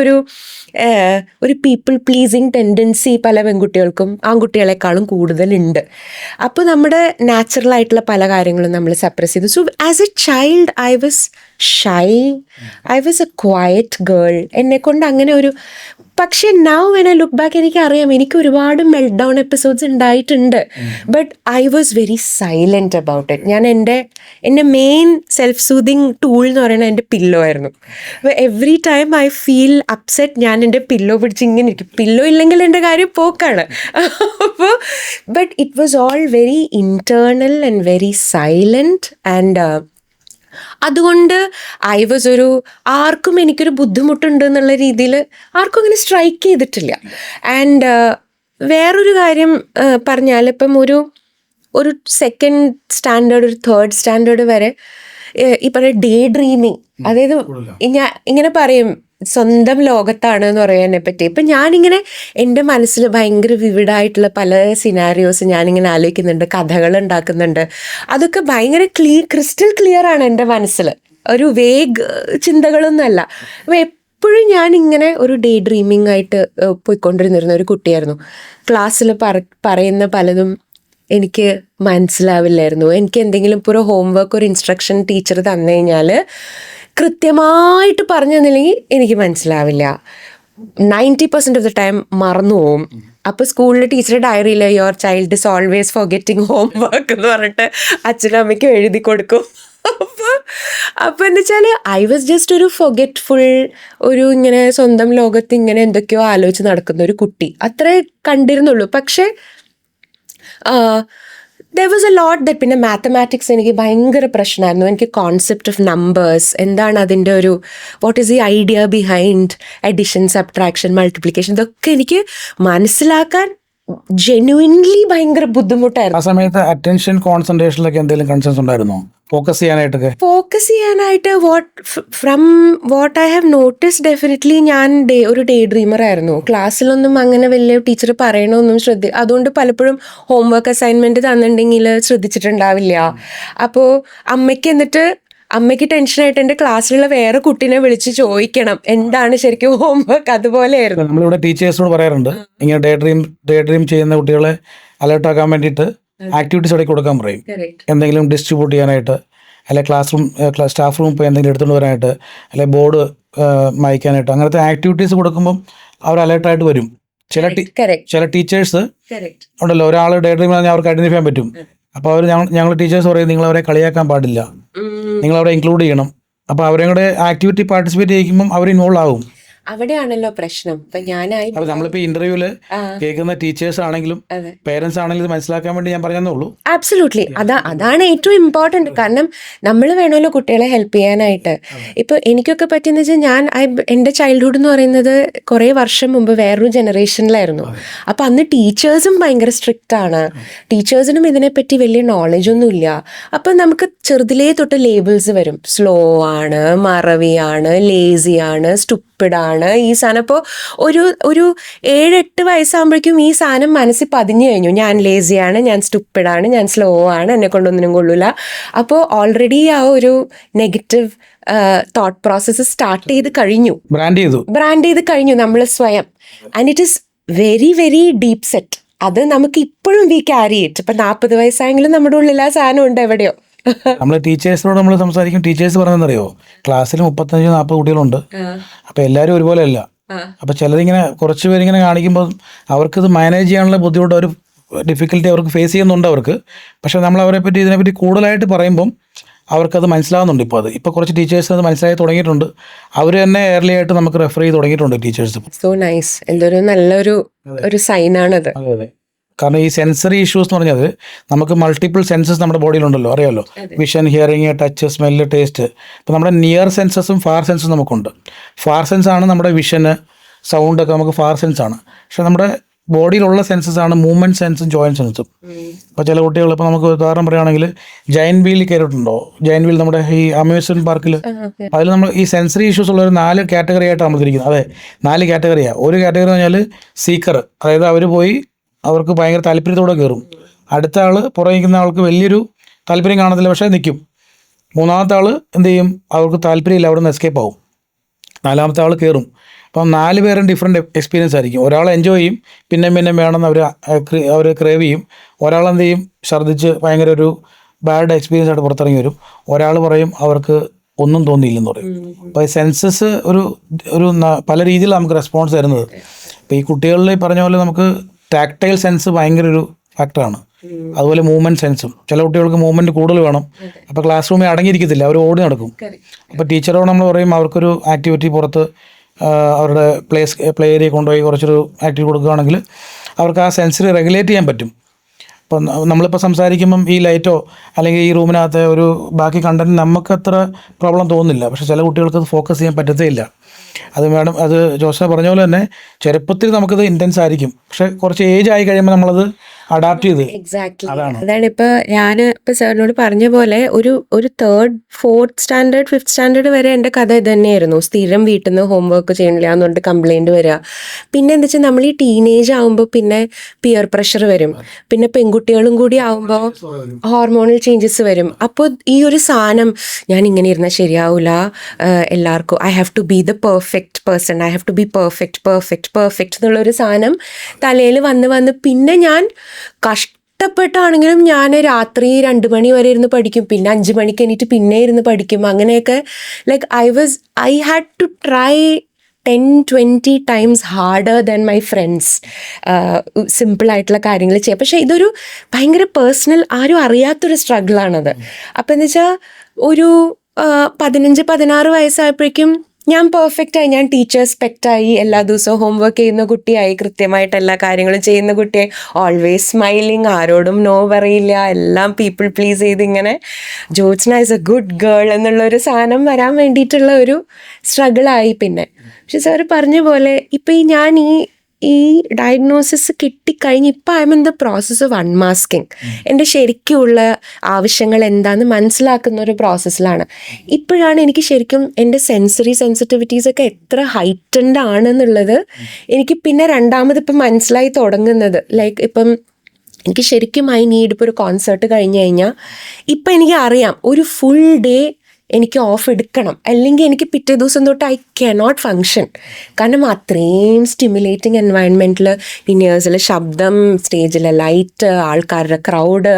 ഒരു പീപ്പിൾ പ്ലീസിങ് ടെൻഡൻസി പല പെൺകുട്ടികൾക്കും ആൺകുട്ടികളെക്കാളും കൂടുതലുണ്ട്. അപ്പോൾ നമ്മുടെ നാച്ചുറൽ ആയിട്ടുള്ള പല കാര്യങ്ങളും നമ്മൾ സപ്രസ് ചെയ്തു. So as A child I was shy, I was A quiet girl. എന്നെക്കൊണ്ട് അങ്ങനെ പക്ഷേ now when I look back എനിക്കറിയാം എനിക്ക് ഒരുപാട് മെൽറ്റ് ഡൗൺ എപ്പിസോഡ്സ് ഉണ്ടായിട്ടുണ്ട്. But I was very silent about it. ഞാൻ എൻ്റെ മെയിൻ സെൽഫ് സൂതിങ് ടൂൾ എന്ന് പറയുന്നത് എൻ്റെ പില്ലോ ആയിരുന്നു. Every time I feel upset ഞാൻ എൻ്റെ പില്ലോ പിടിച്ച് ഇങ്ങനെ ഇരിക്കും. പില്ലോ ഇല്ലെങ്കിൽ എൻ്റെ കാര്യം പോക്കാണ്. അപ്പോൾ but it was all very internal and very silent. And അതുകൊണ്ട് ഐ വാസ് ആർക്കും എനിക്കൊരു ബുദ്ധിമുട്ടുണ്ട് എന്നുള്ള രീതിയിൽ ആർക്കും അങ്ങനെ സ്ട്രൈക്ക് ചെയ്തിട്ടില്ല. ആൻഡ് വേറൊരു കാര്യം പറഞ്ഞാൽ ഇപ്പം ഒരു 2nd സ്റ്റാൻഡേർഡ്, ഒരു 3rd സ്റ്റാൻഡേർഡ് വരെ ഈ പറയുന്ന ഡേ ഡ്രീമിങ്, അതായത് ഞാൻ ഇങ്ങനെ പറയും സ്വന്തം ലോകത്താണ് എന്ന് പറയാനെ പറ്റി. ഇപ്പം ഞാനിങ്ങനെ എൻ്റെ മനസ്സിൽ ഭയങ്കര വിവിഡായിട്ടുള്ള പല സിനാരിയോസ് ഞാനിങ്ങനെ ആലോചിക്കുന്നുണ്ട്, കഥകൾ ഉണ്ടാക്കുന്നുണ്ട്. അതൊക്കെ ഭയങ്കര ക്രിസ്റ്റൽ ക്ലിയർ ആണ് എൻ്റെ മനസ്സിൽ, ഒരു വേഗ് ചിന്തകളൊന്നുമല്ല. അപ്പോൾ എപ്പോഴും ഞാനിങ്ങനെ ഒരു ഡേ ഡ്രീമിംഗ് ആയിട്ട് പോയിക്കൊണ്ടിരുന്നിരുന്ന ഒരു കുട്ടിയായിരുന്നു. ക്ലാസ്സിൽ പറയുന്ന പലതും എനിക്ക് മനസ്സിലാവില്ലായിരുന്നു. എനിക്ക് എന്തെങ്കിലും ഇപ്പോൾ ഒരു ഹോംവർക്ക്, ഒരു ഇൻസ്ട്രക്ഷൻ ടീച്ചർ തന്നു കഴിഞ്ഞാൽ കൃത്യമായിട്ട് പറഞ്ഞു തന്നില്ലെങ്കിൽ എനിക്ക് മനസ്സിലാവില്ല. 90% ഓഫ് ദ ടൈം മറന്നു പോവും. അപ്പോൾ സ്കൂളിൽ ടീച്ചറുടെ ഡയറിയിൽ your child is always forgetting homework എന്ന് പറഞ്ഞിട്ട് അച്ഛനും അമ്മയ്ക്കും എഴുതി കൊടുക്കും. അപ്പോൾ എന്ന് വെച്ചാൽ ഐ വാസ് ജസ്റ്റ് ഒരു ഫൊഗെറ്റ്ഫുൾ, ഒരു ഇങ്ങനെ സ്വന്തം ലോകത്ത് ഇങ്ങനെ എന്തൊക്കെയോ ആലോചിച്ച് നടക്കുന്ന ഒരു കുട്ടി, അത്രേ കണ്ടിരുന്നുള്ളൂ. പക്ഷേ there was a lot that, പിന്നെ മാത്തമാറ്റിക്സ് എനിക്ക് ഭയങ്കര പ്രശ്നമായിരുന്നു. എനിക്ക് കോൺസെപ്റ്റ് ഓഫ് നമ്പേഴ്സ് എന്താണ്, അതിൻ്റെ ഒരു what is the idea behind addition, subtraction, multiplication, ഇതൊക്കെ എനിക്ക് മനസ്സിലാക്കാൻ ജെന്യുവൻലി ഭയങ്കര ബുദ്ധിമുട്ടായിരുന്നു. ആ സമയത്ത് അറ്റൻഷൻ കോൺസെൻട്രേഷനിലൊക്കെ എന്തെങ്കിലും കൺസേൺസ് ഉണ്ടായിരുന്നോ? ഫോക്കസ് ചെയ്യാനായിട്ട് from what I have notice, definitely ഞാൻ ഒരു ഡേ ഡ്രീമർ ആയിരുന്നു. ക്ലാസ്സിലൊന്നും അങ്ങനെ വലിയ ടീച്ചർ പറയണമൊന്നും അതുകൊണ്ട് പലപ്പോഴും ഹോംവർക്ക് അസൈൻമെൻറ്റ് തന്നിട്ടുണ്ടെങ്കിൽ ശ്രദ്ധിച്ചിട്ടുണ്ടാവില്ല. അപ്പോൾ അമ്മയ്ക്ക് ടെൻഷനായിട്ട് എൻ്റെ ക്ലാസ്സിലുള്ള വേറെ കുട്ടീനെ വിളിച്ച് ചോദിക്കണം എന്താണ് ശരിക്കും ഹോംവർക്ക്. അതുപോലെയായിരുന്നു. നമ്മളിവിടെ ടീച്ചേഴ്സിനോട് പറയാറുണ്ട്, ഇങ്ങനെ ഡേ ഡ്രീം ചെയ്യുന്ന കുട്ടികളെ അലേർട്ടാക്കാൻ വേണ്ടിയിട്ട് ആക്ടിവിറ്റീസ് ഇടയ്ക്ക് കൊടുക്കാൻ പറയും. എന്തെങ്കിലും ഡിസ്ട്രിബ്യൂട്ട് ചെയ്യാനായിട്ട്, അല്ലെ സ്റ്റാഫ് റൂം പോയി എന്തെങ്കിലും എടുത്തുകൊണ്ട് വരാനായിട്ട്, അല്ലെ ബോർഡ് മായ്ക്കാനായിട്ട്, അങ്ങനത്തെ ആക്ടിവിറ്റീസ് കൊടുക്കുമ്പം അവർ അലേർട്ടായിട്ട് വരും. ചില ടീച്ചേഴ്സ് ഉണ്ടല്ലോ, ഒരാൾ ഡേ ഡ്രീം പറഞ്ഞാൽ അവർക്ക് ഐഡന്റിഫൈ ചെയ്യാൻ പറ്റും. അപ്പോൾ അവർ ഞങ്ങൾ ടീച്ചേഴ്സ് പറയും, നിങ്ങളവരെ കളിയാക്കാൻ പാടില്ല, നിങ്ങളവരെ ഇൻക്ലൂഡ് ചെയ്യണം. അപ്പോൾ അവരെയും കൂടെ ആക്ടിവിറ്റി പാർട്ടിസിപ്പേറ്റ് ചെയ്യുമ്പം അവർ ഇൻവോൾവ് ആവും. അവിടെയാണല്ലോ പ്രശ്നം. അപ്പൊ നമ്മളിപ്പോ ഇന്റർവ്യൂല് കേൾക്കുന്ന ടീച്ചേഴ്സ് ആണെങ്കിലും പേരൻസ് ആണെങ്കിലും മനസ്സിലാക്കാൻ വേണ്ടി ഞാൻ പറഞ്ഞതേ. ആബ്സല്യൂട്ട്ലി അതാണ് ഏറ്റവും ഇമ്പോർട്ടൻറ്റ്. കാരണം നമ്മൾ വേണമല്ലോ കുട്ടികളെ ഹെൽപ്പ് ചെയ്യാനായിട്ട്. ഇപ്പോൾ എനിക്കൊക്കെ പറ്റിയെന്ന് വെച്ചാൽ എൻ്റെ ചൈൽഡ്ഹുഡ് എന്ന് പറയുന്നത് കുറേ വർഷം മുമ്പ് വേറൊരു ജനറേഷനിലായിരുന്നു. അപ്പോൾ അന്ന് ടീച്ചേഴ്സും ഭയങ്കര സ്ട്രിക്റ്റ് ആണ്, ടീച്ചേഴ്സിനും ഇതിനെപ്പറ്റി വലിയ നോളജൊന്നും ഇല്ല. അപ്പം നമുക്ക് ചെറുതിലേ തൊട്ട് ലേബിൾസ് വരും, സ്ലോ ആണ്, മറവിയാണ്, ലേസിയാണ്, സ്റ്റുപ്പിഡാണ് ഈ സാധനം. അപ്പോൾ ഒരു 7-8 വയസ്സാകുമ്പോഴേക്കും ഈ സാധനം മനസ്സിൽ പതിഞ്ഞു കഴിഞ്ഞു, ഞാൻ ലേസിയാണ്, ഞാൻ സ്റ്റുപ്പിഡാണ്, ഞാൻ സ്ലോ ആണ്, എന്നെ കൊണ്ടൊന്നിനും കൊള്ളൂല. അപ്പോൾ ഓൾറെഡി ആ ഒരു നെഗറ്റീവ് തോട്ട് പ്രോസസ്സ് സ്റ്റാർട്ട് ചെയ്ത് കഴിഞ്ഞു, ബ്രാൻഡ് ചെയ്ത് കഴിഞ്ഞു നമ്മൾ സ്വയം. And it is very very deep set. അത് നമുക്ക് ഇപ്പോഴും വി ക്യാരി ഇറ്റ്. ഇപ്പം 40 വയസ്സായെങ്കിലും നമ്മുടെ ഉള്ളിൽ ആ സാധനം ഉണ്ട് എവിടെയോ. നമ്മൾ ടീച്ചേഴ്സിനോട് നമ്മൾ സംസാരിക്കും, ടീച്ചേഴ്സ് പറയുന്നറിയോ, ക്ലാസ്സിൽ 35-40 കുട്ടികളുണ്ട്, അപ്പൊ എല്ലാവരും ഒരുപോലെ അല്ല. അപ്പൊ ചിലരിങ്ങനെ കുറച്ച് പേരിങ്ങനെ കാണിക്കുമ്പോൾ അവർക്കിത് മാനേജ് ചെയ്യാനുള്ള ബുദ്ധിമുട്ട്, ഒരു ഡിഫിക്കൽട്ടി അവർക്ക് ഫേസ് ചെയ്യുന്നുണ്ട് അവർക്ക്. പക്ഷെ നമ്മൾ അവരെ പറ്റി ഇതിനെപ്പറ്റി കൂടുതലായിട്ട് പറയുമ്പം അവർക്കത് മനസ്സിലാവുന്നുണ്ട്. ഇപ്പോൾ കുറച്ച് ടീച്ചേഴ്സ് അത് മനസ്സിലായി തുടങ്ങിയിട്ടുണ്ട്. അവർ തന്നെ ഏർലി ആയിട്ട് നമുക്ക് റെഫർ ചെയ്ത് തുടങ്ങിയിട്ടുണ്ട് ടീച്ചേഴ്സ്. സോ നൈസ്, എന്തൊരു നല്ലൊരു സൈനാണത്. അതെ, കാരണം ഈ സെൻസറി ഇഷ്യൂസ് എന്ന് പറഞ്ഞത്, നമുക്ക് മൾട്ടിപ്പിൾ സെൻസസ് നമ്മുടെ ബോഡിയിലുണ്ടല്ലോ, അറിയാമല്ലോ, vision, hearing, touch, smell, taste. ഇപ്പോൾ നമ്മുടെ നിയർ സെൻസസും ഫാർ സെൻസും നമുക്കുണ്ട്. ഫാർ സെൻസ് ആണ് നമ്മുടെ വിഷന്, സൗണ്ടൊക്കെ നമുക്ക് ഫാർ സെൻസ് ആണ്. പക്ഷെ നമ്മുടെ ബോഡിയിലുള്ള സെൻസസ് ആണ് മൂവ്മെൻറ്റ് സെൻസും ജോയിൻറ്റ് സെൻസും. ഇപ്പോൾ ചില കുട്ടികൾ, ഇപ്പോൾ നമുക്ക് ഉദാഹരണം പറയുകയാണെങ്കിൽ ജയൻറ്റ് വീൽ കയറിയിട്ടുണ്ടോ? ജയൻറ്റ് വീൽ നമ്മുടെ ഈ അമ്യൂസ്മെൻറ്റ് പാർക്കിൽ, അതിൽ നമ്മൾ ഈ സെൻസറി ഇഷ്യൂസ് ഉള്ള ഒരു 4 കാറ്റഗറി ആയിട്ട് നമ്മൾ തിരിക്കുന്നത്. അതെ, 4 കാറ്റഗറിയാണ്. ഒരു കാറ്റഗറി എന്ന് പറഞ്ഞാൽ സീക്കർ, അതായത് അവർ പോയി അവർക്ക് ഭയങ്കര താല്പര്യത്തോടെ കയറും. അടുത്ത ആൾ പുറകെ നിൽക്കുന്ന ആൾക്ക് വലിയൊരു താല്പര്യം കാണത്തില്ല, പക്ഷേ നിൽക്കും. മൂന്നാമത്തെ ആൾ എന്ത് ചെയ്യും, അവർക്ക് താല്പര്യമില്ല, അവിടെ നിന്ന് എസ്കേപ്പ് ആവും. നാലാമത്തെ ആൾ കയറും. അപ്പം 4 പേരും ഡിഫറെൻറ്റ് എക്സ്പീരിയൻസ് ആയിരിക്കും. ഒരാൾ എൻജോയ് ചെയ്യും, പിന്നെ വേണമെന്ന് അവർ ക്രേവ് ചെയ്യും. ഒരാൾ എന്ത് ചെയ്യും, ഛർദ്ദിച്ച് ഭയങ്കര ഒരു ബാഡ് എക്സ്പീരിയൻസ് ആയിട്ട് പുറത്തിറങ്ങി വരും. ഒരാൾ പറയും അവർക്ക് ഒന്നും തോന്നിയില്ലെന്ന് പറയും. അപ്പോൾ ഈ സെൻസസ് ഒരു പല രീതിയിൽ നമുക്ക് റെസ്പോൺസ് തരുന്നത്. ഇപ്പോൾ ഈ കുട്ടികളിൽ പറഞ്ഞ പോലെ നമുക്ക് ടാക്ടൈൽ സെൻസ് ഭയങ്കര ഒരു ഫാക്ടറാണ്. അതുപോലെ മൂവ്മെൻറ്റ് സെൻസും. ചില കുട്ടികൾക്ക് മൂവ്മെൻറ്റ് കൂടുതൽ വേണം. അപ്പോൾ ക്ലാസ് റൂമിൽ അടങ്ങിയിരിക്കത്തില്ല, അവർ ഓടി നടക്കും. അപ്പോൾ ടീച്ചറോട് നമ്മൾ പറയും അവർക്കൊരു ആക്ടിവിറ്റി പുറത്ത് അവരുടെ പ്ലേ ഏരിയ കൊണ്ടുപോയി കുറച്ചൊരു ആക്ടിവിറ്റി കൊടുക്കുകയാണെങ്കിൽ അവർക്ക് ആ സെൻസറി റെഗുലേറ്റ് ചെയ്യാൻ പറ്റും. ഇപ്പം നമ്മളിപ്പോൾ സംസാരിക്കുമ്പം ഈ ലൈറ്റോ അല്ലെങ്കിൽ ഈ റൂമിനകത്തെ ഒരു ബാക്കി കണ്ടൻറ്റ് നമുക്ക് അത്ര പ്രോബ്ലം തോന്നുന്നില്ല. പക്ഷേ ചില കുട്ടികൾക്ക് അത് ഫോക്കസ് ചെയ്യാൻ പറ്റത്തേ ഇല്ല. അത് മാഡം, അത് ജോസഫ് പറഞ്ഞ പോലെ തന്നെ ചെറുപ്പത്തിൽ നമുക്കത് ഇൻറ്റൻസ് ആയിരിക്കും, പക്ഷെ കുറച്ച് ഏജ് ആയി കഴിയുമ്പോൾ നമ്മളത് അഡാപ്റ്റ് ചെയ്ത്. എക്സാക്ട്ലി അതാണ് ഇപ്പൊ ഞാൻ ഇപ്പൊ സാറിനോട് പറഞ്ഞ പോലെ ഒരു 3rd 4th standard 5th standard വരെ എൻ്റെ കഥ ഇത് തന്നെയായിരുന്നു. സ്ഥിരം വീട്ടിൽ നിന്ന് ഹോംവർക്ക് ചെയ്യണില്ല എന്നുകൊണ്ട് കംപ്ലൈൻറ്റ് വരിക. പിന്നെ എന്താ വെച്ചാൽ നമ്മൾ ഈ ടീനേജ് ആകുമ്പോൾ പിന്നെ പിയർ പ്രഷർ വരും, പിന്നെ പെൺകുട്ടികളും കൂടി ആകുമ്പോൾ ഹോർമോണൽ ചേഞ്ചസ് വരും. അപ്പോൾ ഈ ഒരു സാധനം ഞാൻ ഇങ്ങനെ ഇരുന്നാൽ ശരിയാവില്ല, എല്ലാവർക്കും I have to be the perfect person, I have to be perfect എന്നുള്ളൊരു സാധനം തലയിൽ വന്ന് പിന്നെ ഞാൻ കഷ്ടപ്പെട്ടാണെങ്കിലും ഞാൻ രാത്രി 2 മണി വരെ ഇരുന്ന് പഠിക്കും, പിന്നെ 5 മണിക്ക് എണീറ്റ് പിന്നെ ഇരുന്ന് പഠിക്കും. അങ്ങനെയൊക്കെ like I had to try 10-20 times harder than my friends സിമ്പിളായിട്ടുള്ള കാര്യങ്ങൾ ചെയ്യാം. പക്ഷേ ഇതൊരു ഭയങ്കര പേഴ്സണൽ, ആരും അറിയാത്തൊരു സ്ട്രഗിളാണത്. അപ്പം എന്ന് വെച്ചാൽ ഒരു 15-16 വയസ്സായപ്പോഴേക്കും ഞാൻ പെർഫെക്റ്റായി, ഞാൻ ടീച്ചേഴ്സ് പെറ്റായി, എല്ലാ ദിവസവും ഹോംവർക്ക് ചെയ്യുന്ന കുട്ടിയായി, കൃത്യമായിട്ട് എല്ലാ കാര്യങ്ങളും ചെയ്യുന്ന കുട്ടിയായി, ഓൾവേസ് സ്മൈലിങ്, ആരോടും നോ പറയില്ല, എല്ലാം പീപ്പിൾ പ്ലീസ് ചെയ്ത് ഇങ്ങനെ Jyotsna is A good girl എന്നുള്ളൊരു സാധനം വരാൻ വേണ്ടിയിട്ടുള്ള ഒരു സ്ട്രഗിളായി പിന്നെ. പക്ഷെ സാറ് പറഞ്ഞ പോലെ ഇപ്പം ഞാൻ ഈ ഡയഗ്നോസിസ് കിട്ടിക്കഴിഞ്ഞ് ഇപ്പം I am in the process of unmasking. എൻ്റെ ശരിക്കുമുള്ള ആവശ്യങ്ങൾ എന്താണെന്ന് മനസ്സിലാക്കുന്ന ഒരു പ്രോസസ്സിലാണ്. ഇപ്പോഴാണ് എനിക്ക് ശരിക്കും എൻ്റെ സെൻസറി സെൻസിറ്റിവിറ്റീസ് ഒക്കെ എത്ര ഹൈറ്റൻഡ് ആണെന്നുള്ളത് എനിക്ക് പിന്നെ രണ്ടാമതിപ്പം മനസ്സിലായി തുടങ്ങുന്നത്. ലൈക്ക് ഇപ്പം എനിക്ക് ശരിക്കും ഐ നീഡ് ഇപ്പോൾ ഒരു കോൺസേർട്ട് കഴിഞ്ഞ് കഴിഞ്ഞാൽ ഇപ്പം എനിക്ക് അറിയാം ഒരു ഫുൾ ഡേ എനിക്ക് ഓഫ് എടുക്കണം, അല്ലെങ്കിൽ എനിക്ക് പിറ്റേ ദിവസം തൊട്ട് ഐ കനോട്ട് ഫങ്ഷൻ. കാരണം അത്രയും സ്റ്റിമുലേറ്റിംഗ് എൻവയൺമെൻറ്റിൽ ഇനിയേഴ്സിൽ ശബ്ദം, സ്റ്റേജിലെ ലൈറ്റ്, ആൾക്കാരുടെ crowd,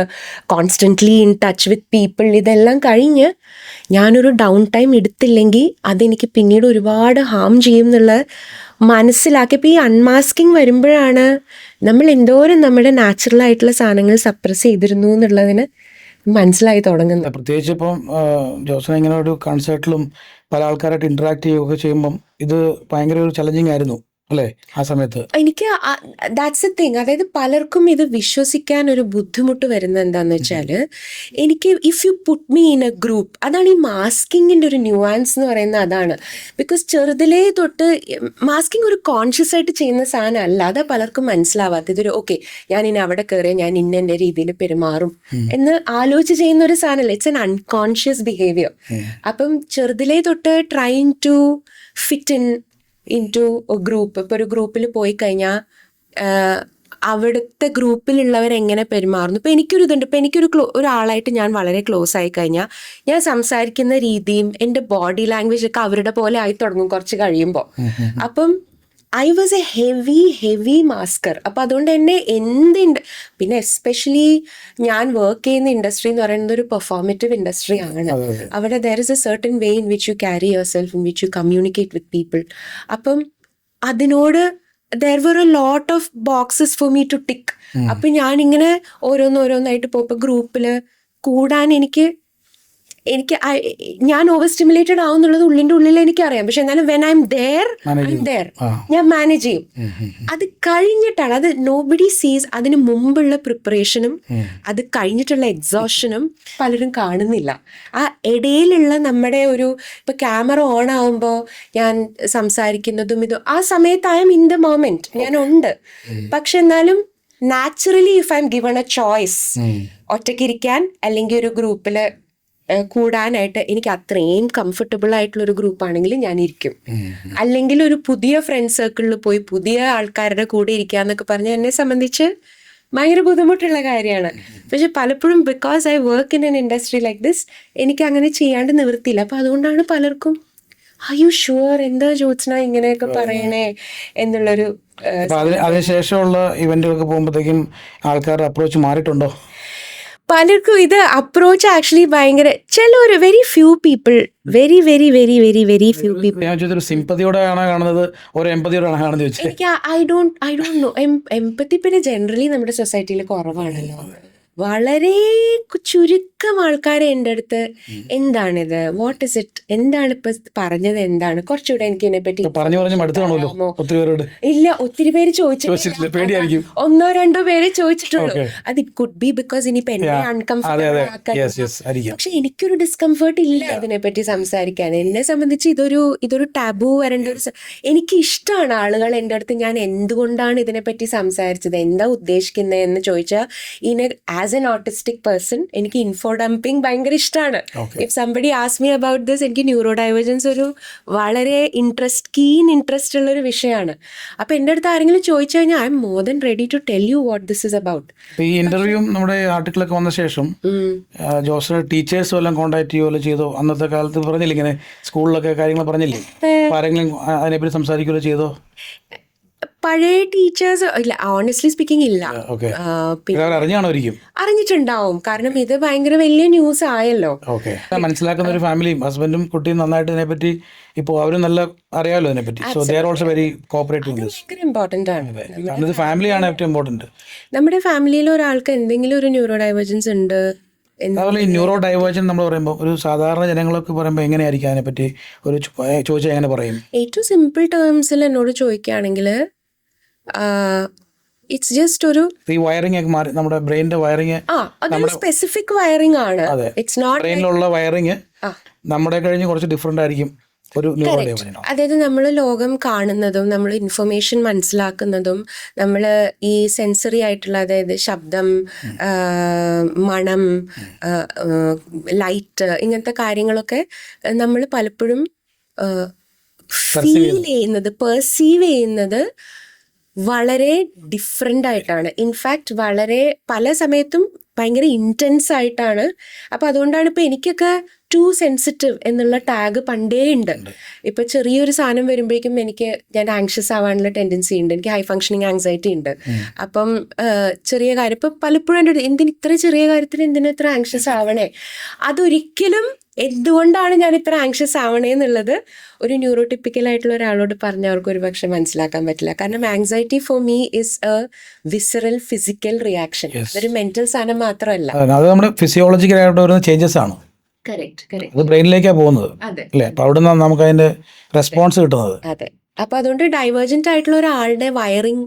constantly in touch with people, ഇതെല്ലാം കഴിഞ്ഞ് ഞാനൊരു ഡൗൺ ടൈം എടുത്തില്ലെങ്കിൽ അതെനിക്ക് പിന്നീട് ഒരുപാട് ഹാം ചെയ്യും എന്നുള്ള മനസ്സിലാക്കിയപ്പോൾ ഈ അൺമാസ്കിങ് വരുമ്പോഴാണ് നമ്മൾ എന്തോരം നമ്മുടെ നാച്ചുറലായിട്ടുള്ള സാധനങ്ങൾ സപ്രസ് ചെയ്തിരുന്നു എന്നുള്ളതിന് മനസ്സിലായി തുടങ്ങുന്നത്. പ്രത്യേകിച്ച് ഇപ്പം ജോസഫ് ഇങ്ങനെ ഒരു കൺസേർട്ടിലും പല ആൾക്കാരായിട്ട് ഇന്ററാക്ട് ചെയ്യുകയൊക്കെ ചെയ്യുമ്പം ഇത് ഭയങ്കര ഒരു ചലഞ്ചിങ് ആയിരുന്നു അല്ലേ ആ സമയത്ത്? എനിക്ക് ദാറ്റ്സ് എ തിങ്. അതായത് പലർക്കും ഇത് വിശ്വസിക്കാൻ ഒരു ബുദ്ധിമുട്ട് വരുന്നത് എന്താണെന്ന് വെച്ചാൽ, എനിക്ക് if you put me in A group, അതാണ് ഈ മാസ്കിങ്ങിൻ്റെ ഒരു ന്യൂവാൻസ് എന്ന് പറയുന്നത്. അതാണ് ബിക്കോസ് ചെറുതിലേ തൊട്ട് മാസ്കിങ് ഒരു കോൺഷ്യസ് ആയിട്ട് ചെയ്യുന്ന സാധനം അല്ല. അതാ പലർക്കും മനസ്സിലാവാത്ത. ഇതൊരു ഓക്കെ ഞാൻ ഇനി അവിടെ കയറിയാൽ ഞാൻ ഇന്ന രീതിയിൽ പെരുമാറും എന്ന് ആലോചിച്ച് ചെയ്യുന്ന ഒരു സാധനമല്ല. It's an unconscious behaviour. അപ്പം ചെറുതിലേ തൊട്ട് trying to fit in to group. ഇപ്പോൾ ഒരു ഗ്രൂപ്പിൽ പോയി കഴിഞ്ഞാൽ അവിടുത്തെ ഗ്രൂപ്പിലുള്ളവരെങ്ങനെ പെരുമാറുന്നു. ഇപ്പോൾ എനിക്കൊരു ഇതുണ്ട്. ഇപ്പോൾ ഒരാളായിട്ട് ഞാൻ വളരെ ക്ലോസ് ആയി കഴിഞ്ഞാൽ ഞാൻ സംസാരിക്കുന്ന രീതിയും എൻ്റെ ബോഡി ലാംഗ്വേജ് ഒക്കെ അവരുടെ പോലെ ആയി തുടങ്ങും കുറച്ച് കഴിയുമ്പോൾ. അപ്പം ഐ വാസ് എ ഹെവി മാസ്കർ. അപ്പം അതുകൊണ്ട് തന്നെ പിന്നെ എസ്പെഷ്യലി ഞാൻ വർക്ക് ചെയ്യുന്ന ഇൻഡസ്ട്രി എന്ന് പറയുന്നത് ഒരു പെർഫോമറ്റീവ് ഇൻഡസ്ട്രി ആണ്. അവിടെ there is A certain way in which you carry your self, in which you communicate with people. അപ്പം അതിനോട് there were a lot of boxes for me to tick. അപ്പം ഞാനിങ്ങനെ ഓരോന്നായിട്ട് ഇപ്പോൾ ഗ്രൂപ്പിൽ കൂടാൻ ഞാൻ ഓവർ സ്റ്റിമുലേറ്റഡ് ആവുന്നുള്ളത് ഉള്ളിൻ്റെ ഉള്ളിൽ എനിക്കറിയാം. പക്ഷെ എന്നാലും വെൻ ഐ എം ദേർ ഞാൻ മാനേജ് ചെയ്യും. അത് കഴിഞ്ഞിട്ടാണ്, അത് നോബഡി സീസ്. അതിന് മുമ്പുള്ള പ്രിപ്പറേഷനും അത് കഴിഞ്ഞിട്ടുള്ള എക്സോഷനും പലരും കാണുന്നില്ല. ആ ഇടയിലുള്ള നമ്മുടെ ഇപ്പൊ ക്യാമറ ഓൺ ആവുമ്പോൾ ഞാൻ സംസാരിക്കുന്നതും ആ സമയത്ത് I am in the moment, ഞാനുണ്ട്. പക്ഷെ എന്നാലും naturally if I am given a choice ഒറ്റയ്ക്കിരിക്കാൻ അല്ലെങ്കിൽ ഒരു ഗ്രൂപ്പിൽ കൂടാനായിട്ട്, എനിക്ക് അത്രയും കംഫർട്ടബിൾ ആയിട്ടുള്ളൊരു ഗ്രൂപ്പാണെങ്കിൽ ഞാൻ ഇരിക്കും. അല്ലെങ്കിൽ ഒരു പുതിയ ഫ്രണ്ട് സർക്കിളിൽ പോയി പുതിയ ആൾക്കാരുടെ കൂടെ ഇരിക്കുക എന്നൊക്കെ പറഞ്ഞാൽ എന്നെ സംബന്ധിച്ച് ഭയങ്കര ബുദ്ധിമുട്ടുള്ള കാര്യമാണ്. പക്ഷെ പലപ്പോഴും because I work in N industry like this എനിക്ക് അങ്ങനെ ചെയ്യാണ്ട് നിവൃത്തിയില്ല. അപ്പം അതുകൊണ്ടാണ് പലർക്കും ആർ യു ഷുവർ, എന്താ ജോത്സ്ന ഇങ്ങനെയൊക്കെ പറയണേ എന്നുള്ളൊരു. അതിനുശേഷമുള്ള ഇവന്റുകൾക്ക് പോകുമ്പോഴത്തേക്കും ആൾക്കാരുടെ അപ്രോച്ച് മാറിയിട്ടുണ്ടോ? പലർക്കും ഇത് അപ്രോച്ച് ആക്ച്വലി ഭയങ്കര ചിലൊരു very few people, very very very very very few people. ഞാൻ ചോദിച്ചൊരു സിമ്പതിയോടെയാണ് കാണുന്നത്, ഒരു എമ്പതിയോടെയാണ് കാണുന്നത് ചോദിച്ചത്. എനിക്ക് ഐ ഡോണ്ട് നോ. എംപത്തി പിന്നെ ജനറലി നമ്മുടെ സൊസൈറ്റിയിൽ കുറവാണല്ലോ. വളരെ ചുരുക്കം ആൾക്കാരെ എൻ്റെ അടുത്ത് എന്താണിത്, വാട്ട് ഇസ് ഇറ്റ്, എന്താണ് ഇപ്പൊ പറഞ്ഞത്, എന്താണ് കുറച്ചുകൂടെ എനിക്ക് ഇതിനെപ്പറ്റി പറഞ്ഞു മടുത്ത് കാണുമല്ലോ ഒത്തിരി പേരോട്. ഇല്ല, ഒത്തിരി പേര് ചോദിച്ചിട്ടില്ല, പേടിയായിരിക്കും. ഒന്നോ രണ്ടോ പേരെ ചോദിച്ചിട്ടുള്ളൂ. അത് ഇറ്റ് കുഡ് ബി ബിക്കോസ് ഇനിയിപ്പോ എന്നെ അൺകംഫർട്ടബിൾ ആക്കാൻ. പക്ഷെ എനിക്കൊരു ഡിസ്കംഫേർട്ട് ഇല്ല ഇതിനെപ്പറ്റി സംസാരിക്കാൻ. എന്നെ സംബന്ധിച്ച് ഇതൊരു ടാബു വരേണ്ട ഒരു എനിക്ക് ഇഷ്ടമാണ് ആളുകൾ എൻ്റെ അടുത്ത് ഞാൻ എന്തുകൊണ്ടാണ് ഇതിനെപ്പറ്റി സംസാരിച്ചത്, എന്താ ഉദ്ദേശിക്കുന്നത് എന്ന് ചോദിച്ചാൽ ആസ് എൻ ഓട്ടിസ്റ്റിക് പേഴ്സൺ എനിക്ക് ഇൻഫോ ഡംപിങ് ഭയങ്കര ഇഷ്ടമാണ്. If somebody ask me about this, എനിക്ക് ന്യൂറോ ഡൈവേർജൻസ് ഒരു വളരെ കീൻ ഇൻട്രസ്റ്റ് ഉള്ള ഒരു വിഷയമാണ്. അപ്പൊ എൻ്റെ അടുത്ത് ആരെങ്കിലും ചോദിച്ചു കഴിഞ്ഞാൽ I am more than ready to tell you what this is about. ഈ ഇന്റർവ്യൂ നമ്മുടെ ആർട്ടിക്കിളൊക്കെ വന്ന ശേഷം ജോസിന് ടീച്ചേഴ്സ് വല്ലതും കോൺടാക്ട് ചെയ്യുകയോ ചെയ്തോ? അന്നത്തെ കാലത്ത് പറഞ്ഞില്ല ഇങ്ങനെ സ്കൂളിലൊക്കെ കാര്യങ്ങൾ പറഞ്ഞില്ലേ, ആരെങ്കിലും അതിനെപ്പറ്റി സംസാരിക്കുകയോ ചെയ്തോ? പഴയ ടീച്ചേഴ്സ് ഇല്ല, ഓണസ്റ്റ്ലി സ്പീക്കിംഗ് ഇല്ല. അറിഞ്ഞിട്ടുണ്ടാവും, കാരണം ഇത് ഭയങ്കര വലിയ ന്യൂസ് ആയല്ലോ. മനസ്സിലാക്കുന്ന ഒരു ഫാമിലിയും ഹസ്ബൻഡും കുട്ടിയും നന്നായിട്ട് ഇതിനെപ്പറ്റി ഇപ്പോൾ അവരും നല്ല അറിയാമല്ലോ ഇതിനെപ്പറ്റി. So they are also very cooperative. ഭയങ്കര ഇമ്പോർട്ടന്റ് ആണ്. കാരണം ഇത് ഫാമിലിയാണ് ഏറ്റവും ഇമ്പോർട്ടന്റ്. നമ്മുടെ ഫാമിലിയിൽ ഒരാൾക്ക് എന്തെങ്കിലും ഒരു ന്യൂറോ ഡൈവേർജൻസ് ഉണ്ട്. അതുപോലെ ഈ ന്യൂറോ ഡൈവേർജൻ നമ്മൾ പറയുമ്പോൾ ഒരു സാധാരണ ജനങ്ങളൊക്കെ പറയുമ്പോൾ എങ്ങനെയായിരിക്കും അതിനെപ്പറ്റി ഒരു ചോദിച്ചാൽ എങ്ങനെ പറയും? ഏറ്റവും സിമ്പിൾ ടേംസിൽ എന്നോട് ചോദിക്കുകയാണെങ്കിൽ ഇറ്റ്സ് ജസ്റ്റ് ഒരു വയറിംഗ് ഒക്കെ മാറി, നമ്മുടെ ബ്രെയിനിന്റെ വയറിംഗ് അതൊരു സ്പെസിഫിക് വയറിംഗ് ആണ്. ഇറ്റ്സ് നോട്ട് ബ്രെയിനിലുള്ള വയറിംഗ് നമ്മുടെ കഴിഞ്ഞ് കുറച്ച് ഡിഫറെന്റ് ആയിരിക്കും ഒരു ന്യൂറോ ഡൈവേർജൻ. അതായത് നമ്മൾ ലോകം കാണുന്നതും നമ്മൾ ഇൻഫർമേഷൻ മനസ്സിലാക്കുന്നതും നമ്മൾ ഈ സെൻസറി ആയിട്ടുള്ള, അതായത് ശബ്ദം, മണം, ലൈറ്റ്, ഇങ്ങനത്തെ കാര്യങ്ങളൊക്കെ നമ്മൾ പലപ്പോഴും ഫീൽ ചെയ്യുന്നത്, പെർസീവ് ചെയ്യുന്നത് വളരെ ഡിഫറെൻ്റ് ആയിട്ടാണ്. ഇൻഫാക്റ്റ് വളരെ പല സമയത്തും ഭയങ്കര ഇൻറ്റൻസ് ആയിട്ടാണ്. അപ്പോൾ അതുകൊണ്ടാണ് ഇപ്പോൾ എനിക്കൊക്കെ ടു സെൻസിറ്റീവ് എന്നുള്ള ടാഗ് പണ്ടേ ഉണ്ട്. ഇപ്പോൾ ചെറിയൊരു സാധനം വരുമ്പോഴേക്കും ഞാൻ ആങ്ഷ്യസ് ആവാനുള്ള ടെൻഡൻസി ഉണ്ട്. എനിക്ക് ഹൈ ഫങ്ഷനിങ് ആങ്സൈറ്റി ഉണ്ട്. അപ്പം ചെറിയ കാര്യം ഇപ്പം പലപ്പോഴും ഇത്ര ചെറിയ കാര്യത്തിന് എന്തിനാ ഇത്ര ആങ്ഷ്യസ് ആവണേ, അതൊരിക്കലും എന്തുകൊണ്ടാണ് ഞാൻ ഇത്ര ആങ്ഷ്യസ് ആവണേ എന്നുള്ളത് ഒരു ന്യൂറോട്ടിപ്പിക്കൽ ആയിട്ടുള്ള ഒരാളോട് പറഞ്ഞാൽ അവർക്ക് ഒരു പക്ഷെ മനസ്സിലാക്കാൻ പറ്റില്ല. കാരണം anxiety for me is A visceral physical reaction. അതൊരു മെന്റൽ സാധനം മാത്രമല്ല, അത് നമ്മുടെ ഫിസിയോളജിക്കൽ ആയിട്ട് വരുന്ന ചേഞ്ചസ് ആണ്. അത് ബ്രെയിനിലേക്കാണ് പോകുന്നത് അല്ലേ? അപ്പോൾ അവിടെ നിന്നാണ് നമുക്ക് അതിന്റെ റെസ്പോൺസ് കിട്ടുന്നത്. അതെ. അപ്പോൾ അതുകൊണ്ട് ഡൈവേർജന്റ് ആയിട്ടുള്ള ഒരാളുടെ വയറിംഗ്,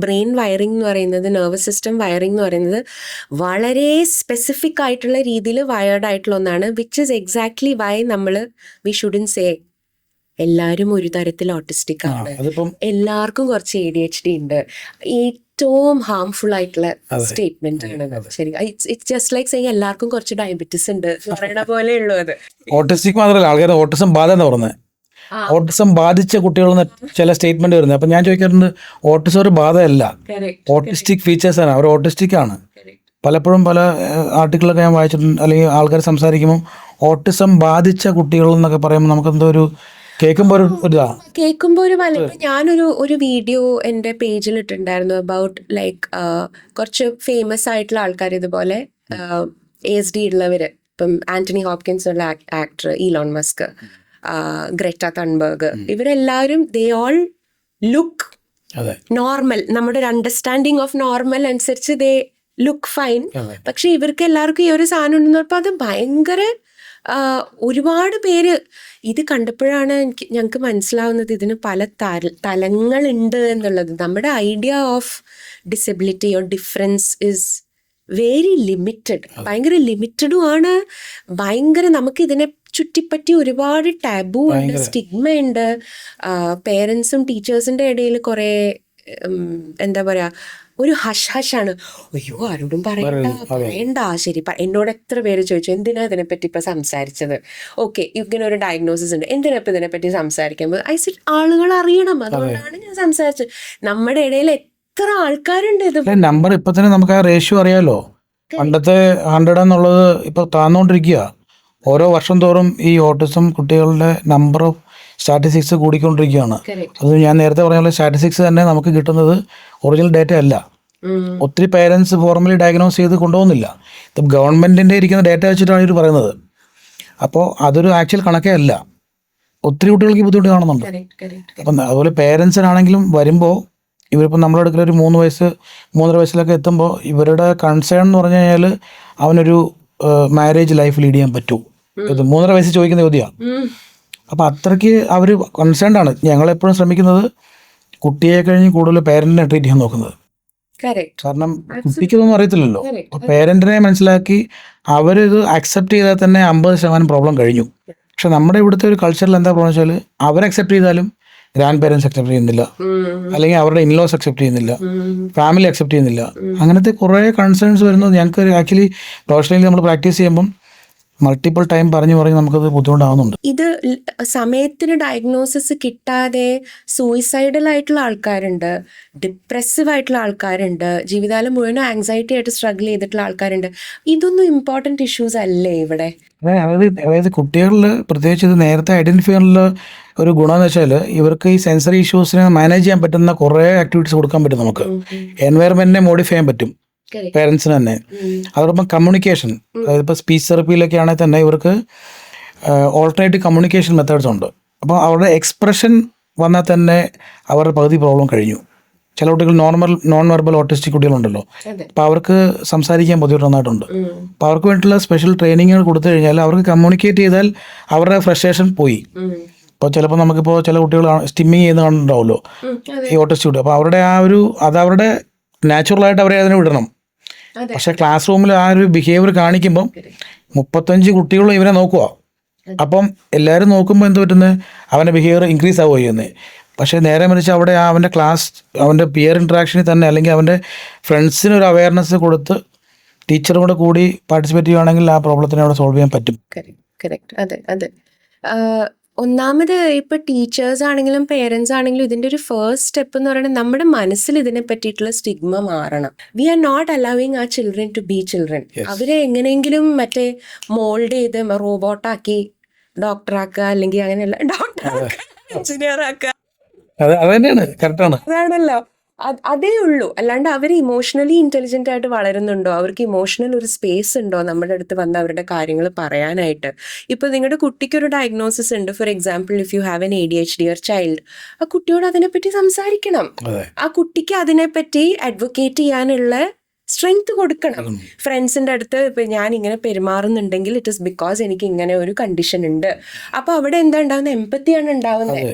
ബ്രെയിൻ വയറിംഗ് എന്ന് പറയുന്നത്, നെർവസ് സിസ്റ്റം വയറിംഗ് എന്ന് പറയുന്നത് വളരെ സ്പെസിഫിക് ആയിട്ടുള്ള രീതിയിൽ വയേർഡ് ആയിട്ടുള്ള ഒന്നാണ്. Which is exactly why we shouldn't say എല്ലാവരും ഒരു തരത്തിൽ ഓട്ടിസ്റ്റിക് ആണ്, എല്ലാവർക്കും കുറച്ച് ADHD ഉണ്ട്. ഏറ്റവും ഹാംഫുൾ ആയിട്ടുള്ള സ്റ്റേറ്റ്മെന്റ് ആണ്. ശരി, ഇറ്റ്സ് ജസ്റ്റ് ലൈക്ക് സെയിങ് എല്ലാവർക്കും കുറച്ച് ഡയബറ്റിസ് ഉണ്ട് പറയണ പോലെ ഉള്ളൂ. അത് ഓട്ടിസ്റ്റിക് മാത്രമല്ല, ആൾക്കാർ ഓട്ടിസം ബാധ എന്ന് പറഞ്ഞത്, ഓട്ടിസം ബാധിച്ച കുട്ടികളെന്ന് ചില സ്റ്റേറ്റ്മെന്റ് വരുന്നത്. അപ്പം ഞാൻ ചോദിക്കാറുണ്ട്, ഓട്ടിസം ഒരു ബാധയല്ല, ഓട്ടിസ്റ്റിക് ഫീച്ചേഴ്സ് ആണ്, അവർ ഓട്ടിസ്റ്റിക് ആണ്. പലപ്പോഴും പല ആർട്ടിക്കിളൊക്കെ ഞാൻ വായിച്ചിട്ടുണ്ട്, അല്ലെങ്കിൽ ആൾക്കാർ സംസാരിക്കുമ്പോൾ ഓട്ടിസം ബാധിച്ച കുട്ടികൾ എന്നൊക്കെ പറയുമ്പോൾ നമുക്കെന്തോ ഒരു കേൾക്കുമ്പോൾ ഒരു ഞാനൊരു വീഡിയോ എൻ്റെ പേജിൽ ഇട്ടിട്ടുണ്ടായിരുന്നു അബൌട്ട് ലൈക്ക് കുറച്ച് ഫേമസ് ആയിട്ടുള്ള ആൾക്കാർ ഇതുപോലെ ASD ഉള്ളവര്. ഇപ്പം ആന്റണി ഹോപ്കിൻസ് ഉള്ള actor, Elon Musk, Greta Thunberg, ഇവരെല്ലാവരും ദേ ഓൾ ലുക്ക് നോർമൽ. നമ്മുടെ ഒരു അണ്ടർസ്റ്റാൻഡിങ് ഓഫ് നോർമൽ അനുസരിച്ച് ദേ ലുക്ക് ഫൈൻ. പക്ഷെ ഇവർക്ക് എല്ലാവർക്കും ഈ ഒരു സാധനം ഉണ്ടെന്ന് പറഞ്ഞപ്പോൾ അത് ഭയങ്കര ഒരുപാട് പേര് ഇത് കണ്ടപ്പോഴാണ് ഞങ്ങൾക്ക് മനസ്സിലാവുന്നത് ഇതിന് പല തലങ്ങളുണ്ട് എന്നുള്ളത്. നമ്മുടെ idea of disability or difference is very limited, ഭയങ്കര ലിമിറ്റഡും ആണ്. ഭയങ്കര നമുക്കിതിനെ ചുറ്റിപ്പറ്റി ഒരുപാട് ടാബു ഉണ്ട്, സ്റ്റിഗ്മ ഉണ്ട്. പേരൻസും ടീച്ചേഴ്സിൻ്റെ ഇടയിൽ കുറേ എന്താ പറയുക, ഒരു ഹഷാണ്. അയ്യോ ആരോടും പറയണ്ട, ശരി. എന്നോട് എത്ര പേര് ചോദിച്ചു എന്തിനാ ഇതിനെപ്പറ്റി ഇപ്പം സംസാരിച്ചത്, ഓക്കെ ഇങ്ങനെ ഒരു ഡയഗ്നോസിസ് ഉണ്ട്, എന്തിനാ ഇപ്പം ഇതിനെപ്പറ്റി സംസാരിക്കുമ്പോൾ ആളുകൾ അറിയണം, അതുകൊണ്ടാണ് ഞാൻ സംസാരിച്ചത്. നമ്മുടെ ഇടയിൽ എത്ര ആൾക്കാരുണ്ട് ഇത്. നമ്പർ ഇപ്പൊ തന്നെ നമുക്ക് ആ റേഷ്യോ അറിയാലോ. പണ്ടത്തെ 100 എന്നുള്ളത് ഇപ്പൊ താന്നുകൊണ്ടിരിക്കുക. ഓരോ വർഷം തോറും ഈ ഓട്ടിസം കുട്ടികളുടെ നമ്പർ ഓഫ് സ്റ്റാറ്റിസ്റ്റിക്സ് കൂടിക്കൊണ്ടിരിക്കുകയാണ്. അത് ഞാൻ നേരത്തെ പറഞ്ഞ സ്റ്റാറ്റിസ്റ്റിക്സ് തന്നെ നമുക്ക് കിട്ടുന്നത് ഒറിജിനൽ ഡേറ്റ അല്ല. ഒത്തിരി പേരൻസ് ഫോർമലി ഡയഗ്നോസ് ചെയ്ത് കൊണ്ടുപോകുന്നില്ല. ഇത് ഗവൺമെൻറ്റിൻ്റെ ഇരിക്കുന്ന ഡേറ്റ വെച്ചിട്ടാണ് ഇവർ പറയുന്നത്. അപ്പോൾ അതൊരു ആക്ച്വൽ കണക്കേ അല്ല. ഒത്തിരി കുട്ടികൾക്ക് ബുദ്ധിമുട്ട് കാണുന്നുണ്ട്. അപ്പം അതുപോലെ പേരൻസിനാണെങ്കിലും വരുമ്പോൾ ഇവരിപ്പോൾ നമ്മുടെ അടുക്കൽ ഒരു 3 വയസ്സ് 3.5 വയസ്സിലൊക്കെ എത്തുമ്പോൾ ഇവരുടെ കൺസേൺ എന്ന് പറഞ്ഞു കഴിഞ്ഞാൽ അവനൊരു മാരേജ് ലൈഫ് ലീഡ് ചെയ്യാൻ പറ്റുമോ, ഇത് 3.5 വയസ്സ് ചോദിക്കുന്ന ചോദ്യമാണ്. അപ്പോൾ അത്രയ്ക്ക് അവർ കൺസേൺഡ് ആണ്. ഞങ്ങളെപ്പോഴും ശ്രമിക്കുന്നത് കുട്ടിയെ കഴിഞ്ഞ് കൂടുതൽ പേരൻറ്റിനെ ട്രീറ്റ് ചെയ്യാൻ നോക്കുന്നത്. കാരണം കുട്ടിക്കൊന്നും അറിയത്തില്ലല്ലോ. പേരൻറ്റിനെ മനസ്സിലാക്കി അവരിത് അക്സെപ്റ്റ് ചെയ്താൽ തന്നെ 50% പ്രോബ്ലം കഴിഞ്ഞു. പക്ഷെ നമ്മുടെ ഇവിടുത്തെ ഒരു കൾച്ചറിൽ എന്താ പ്രോബ്ലം വെച്ചാൽ അവർ അക്സെപ്റ്റ് ചെയ്താലും ഗ്രാൻഡ് പേരൻസ് അക്സെപ്റ്റ് ചെയ്യുന്നില്ല, അല്ലെങ്കിൽ അവരുടെ ഇൻലോസ് അക്സെപ്റ്റ് ചെയ്യുന്നില്ല, ഫാമിലി അക്സെപ്റ്റ് ചെയ്യുന്നില്ല. അങ്ങനത്തെ കുറേ കൺസേൺസ് വരുന്നത് ഞങ്ങൾക്ക് ആക്ച്വലി പ്രൊഫഷണലി നമ്മൾ പ്രാക്ടീസ് ചെയ്യുമ്പം മൾട്ടിപ്പിൾ ടൈം പറഞ്ഞ് നമുക്കത് ബുദ്ധിമുട്ടാവുന്നുണ്ട്. ഇത് സമയത്തിന് ഡയഗ്നോസിസ് കിട്ടാതെ സൂയിസൈഡൽ ആയിട്ടുള്ള ആൾക്കാരുണ്ട്, ഡിപ്രസീവ് ആയിട്ടുള്ള ആൾക്കാരുണ്ട്, ജീവിതകാലം മുഴുവനും ആങ്സൈറ്റി ആയിട്ട് സ്ട്രഗിൾ ചെയ്തിട്ടുള്ള ആൾക്കാരുണ്ട്. ഇതൊന്നും ഇമ്പോർട്ടൻറ്റ് ഇഷ്യൂസ് അല്ലേ ഇവിടെ? അതായത് കുട്ടികളിൽ പ്രത്യേകിച്ച് ഇത് നേരത്തെ ഐഡൻറ്റിഫൈ ചെയ്യാനുള്ള ഒരു ഗുണം എന്ന് വെച്ചാൽ ഇവർക്ക് ഈ സെൻസറി ഇഷ്യൂസിനെ മാനേജ് ചെയ്യാൻ പറ്റുന്ന കുറേ ആക്ടിവിറ്റീസ് കൊടുക്കാൻ പറ്റും. നമുക്ക് എൻവയറമെൻറ്റിനെ മോഡിഫൈ ചെയ്യാൻ പറ്റും പേരൻസിന് തന്നെ. അതോടൊപ്പം കമ്മ്യൂണിക്കേഷൻ, അതായത് ഇപ്പോൾ സ്പീച്ച് തെറപ്പിയിലൊക്കെ ആണെങ്കിൽ തന്നെ ഇവർക്ക് ഓൾട്ടർനേറ്റീവ് കമ്മ്യൂണിക്കേഷൻ മെത്തേഡ്സ് ഉണ്ട്. അപ്പോൾ അവരുടെ എക്സ്പ്രഷൻ വന്നാൽ തന്നെ അവരുടെ പകുതി പ്രോബ്ലം കഴിഞ്ഞു. ചില കുട്ടികൾ നോൺ വെർബൽ ഓട്ടിസ്റ്റിക് കുട്ടികളുണ്ടല്ലോ, അപ്പോൾ അവർക്ക് സംസാരിക്കാൻ ബുദ്ധിമുട്ട് നന്നായിട്ടുണ്ട്. അപ്പോൾ അവർക്ക് വേണ്ടിയിട്ടുള്ള സ്പെഷ്യൽ ട്രെയിനിങ്ങുകൾ കൊടുത്തു കഴിഞ്ഞാൽ അവർക്ക് കമ്മ്യൂണിക്കേറ്റ് ചെയ്താൽ അവരുടെ ഫ്രസ്ട്രേഷൻ പോയി. ഇപ്പോൾ ചിലപ്പോൾ നമുക്കിപ്പോൾ ചില കുട്ടികൾ സ്റ്റിമ്മിങ് ചെയ്യുന്ന കണ്ടുണ്ടാവുമല്ലോ ഈ ഓട്ടിസ്റ്റിക് കുട്ടി. അപ്പോൾ അവരുടെ അതവരുടെ നാച്ചുറലായിട്ട് അവരെ അതിനെ വിടണം. പക്ഷെ ക്ലാസ് റൂമിൽ ആ ഒരു ബിഹേവിയർ കാണിക്കുമ്പം 35 കുട്ടികളും ഇവനെ നോക്കുക. അപ്പം എല്ലാവരും നോക്കുമ്പോൾ എന്ത് പറ്റുന്നത്, അവൻ്റെ ബിഹേവിയർ ഇൻക്രീസ് ആവുക ചെയ്യുന്നത്. പക്ഷേ നേരെ മറിച്ച് അവിടെ അവൻ്റെ അവൻ്റെ പിയർ ഇൻട്രാക്ഷനിൽ തന്നെ അല്ലെങ്കിൽ അവൻ്റെ ഫ്രണ്ട്സിന് ഒരു അവയർനെസ് കൊടുത്ത് ടീച്ചറും കൂടി പാർട്ടിസിപ്പേറ്റ് ചെയ്യുകയാണെങ്കിൽ ആ പ്രോബ്ലത്തിനെ അവിടെ സോൾവ് ചെയ്യാൻ പറ്റും. അതെ. ഒന്നാമത് ഇപ്പോൾ ടീച്ചേഴ്സ് ആണെങ്കിലും പേരൻസ് ആണെങ്കിലും ഇതിൻ്റെ ഒരു ഫസ്റ്റ് സ്റ്റെപ്പ് എന്ന് പറയുന്നത് നമ്മുടെ മനസ്സിൽ ഇതിനെ പറ്റിയിട്ടുള്ള സ്റ്റിഗ്മ മാറണം. വി ആർ നോട്ട് അലവിങ് ആ ചിൽഡ്രൻ ടു ബി ചിൽഡ്രൻ. അവരെ എങ്ങനെയെങ്കിലും മോൾഡ് ചെയ്ത് റോബോട്ടാക്കി ഡോക്ടറാക്കുക, അല്ലെങ്കിൽ അങ്ങനെയല്ല ഡോക്ടറാക്കുക, എഞ്ചിനീയർ ആക്കുക, അതാണല്ലോ അതേ ഉള്ളൂ. അല്ലാണ്ട് അവർ ഇമോഷണലി ഇൻ്റലിജൻ്റ് ആയിട്ട് വളരുന്നുണ്ടോ, അവർക്ക് ഇമോഷണൽ ഒരു സ്പേസ് ഉണ്ടോ നമ്മുടെ അടുത്ത് വന്ന് അവരുടെ കാര്യങ്ങൾ പറയാനായിട്ട്? ഇപ്പോൾ നിങ്ങളുടെ കുട്ടിക്കൊരു ഡയഗ്നോസിസ് ഉണ്ട്, for example if you have an ADHD child, ആ കുട്ടിയോട് അതിനെപ്പറ്റി സംസാരിക്കണം. ആ കുട്ടിക്ക് അതിനെപ്പറ്റി അഡ്വക്കേറ്റ് ചെയ്യാനുള്ള സ്ട്രെങ്ത് കൊടുക്കണം. ഫ്രണ്ട്സിൻ്റെ അടുത്ത് ഇപ്പം ഞാൻ ഇങ്ങനെ പെരുമാറുന്നുണ്ടെങ്കിൽ ഇറ്റ് ഇസ് ബിക്കോസ് എനിക്ക് ഇങ്ങനെ ഒരു കണ്ടീഷൻ ഉണ്ട്. അപ്പോൾ അവിടെ എന്താ ഉണ്ടാവുന്നത്, എമ്പത്തിയാണ് ഉണ്ടാവുന്നത്.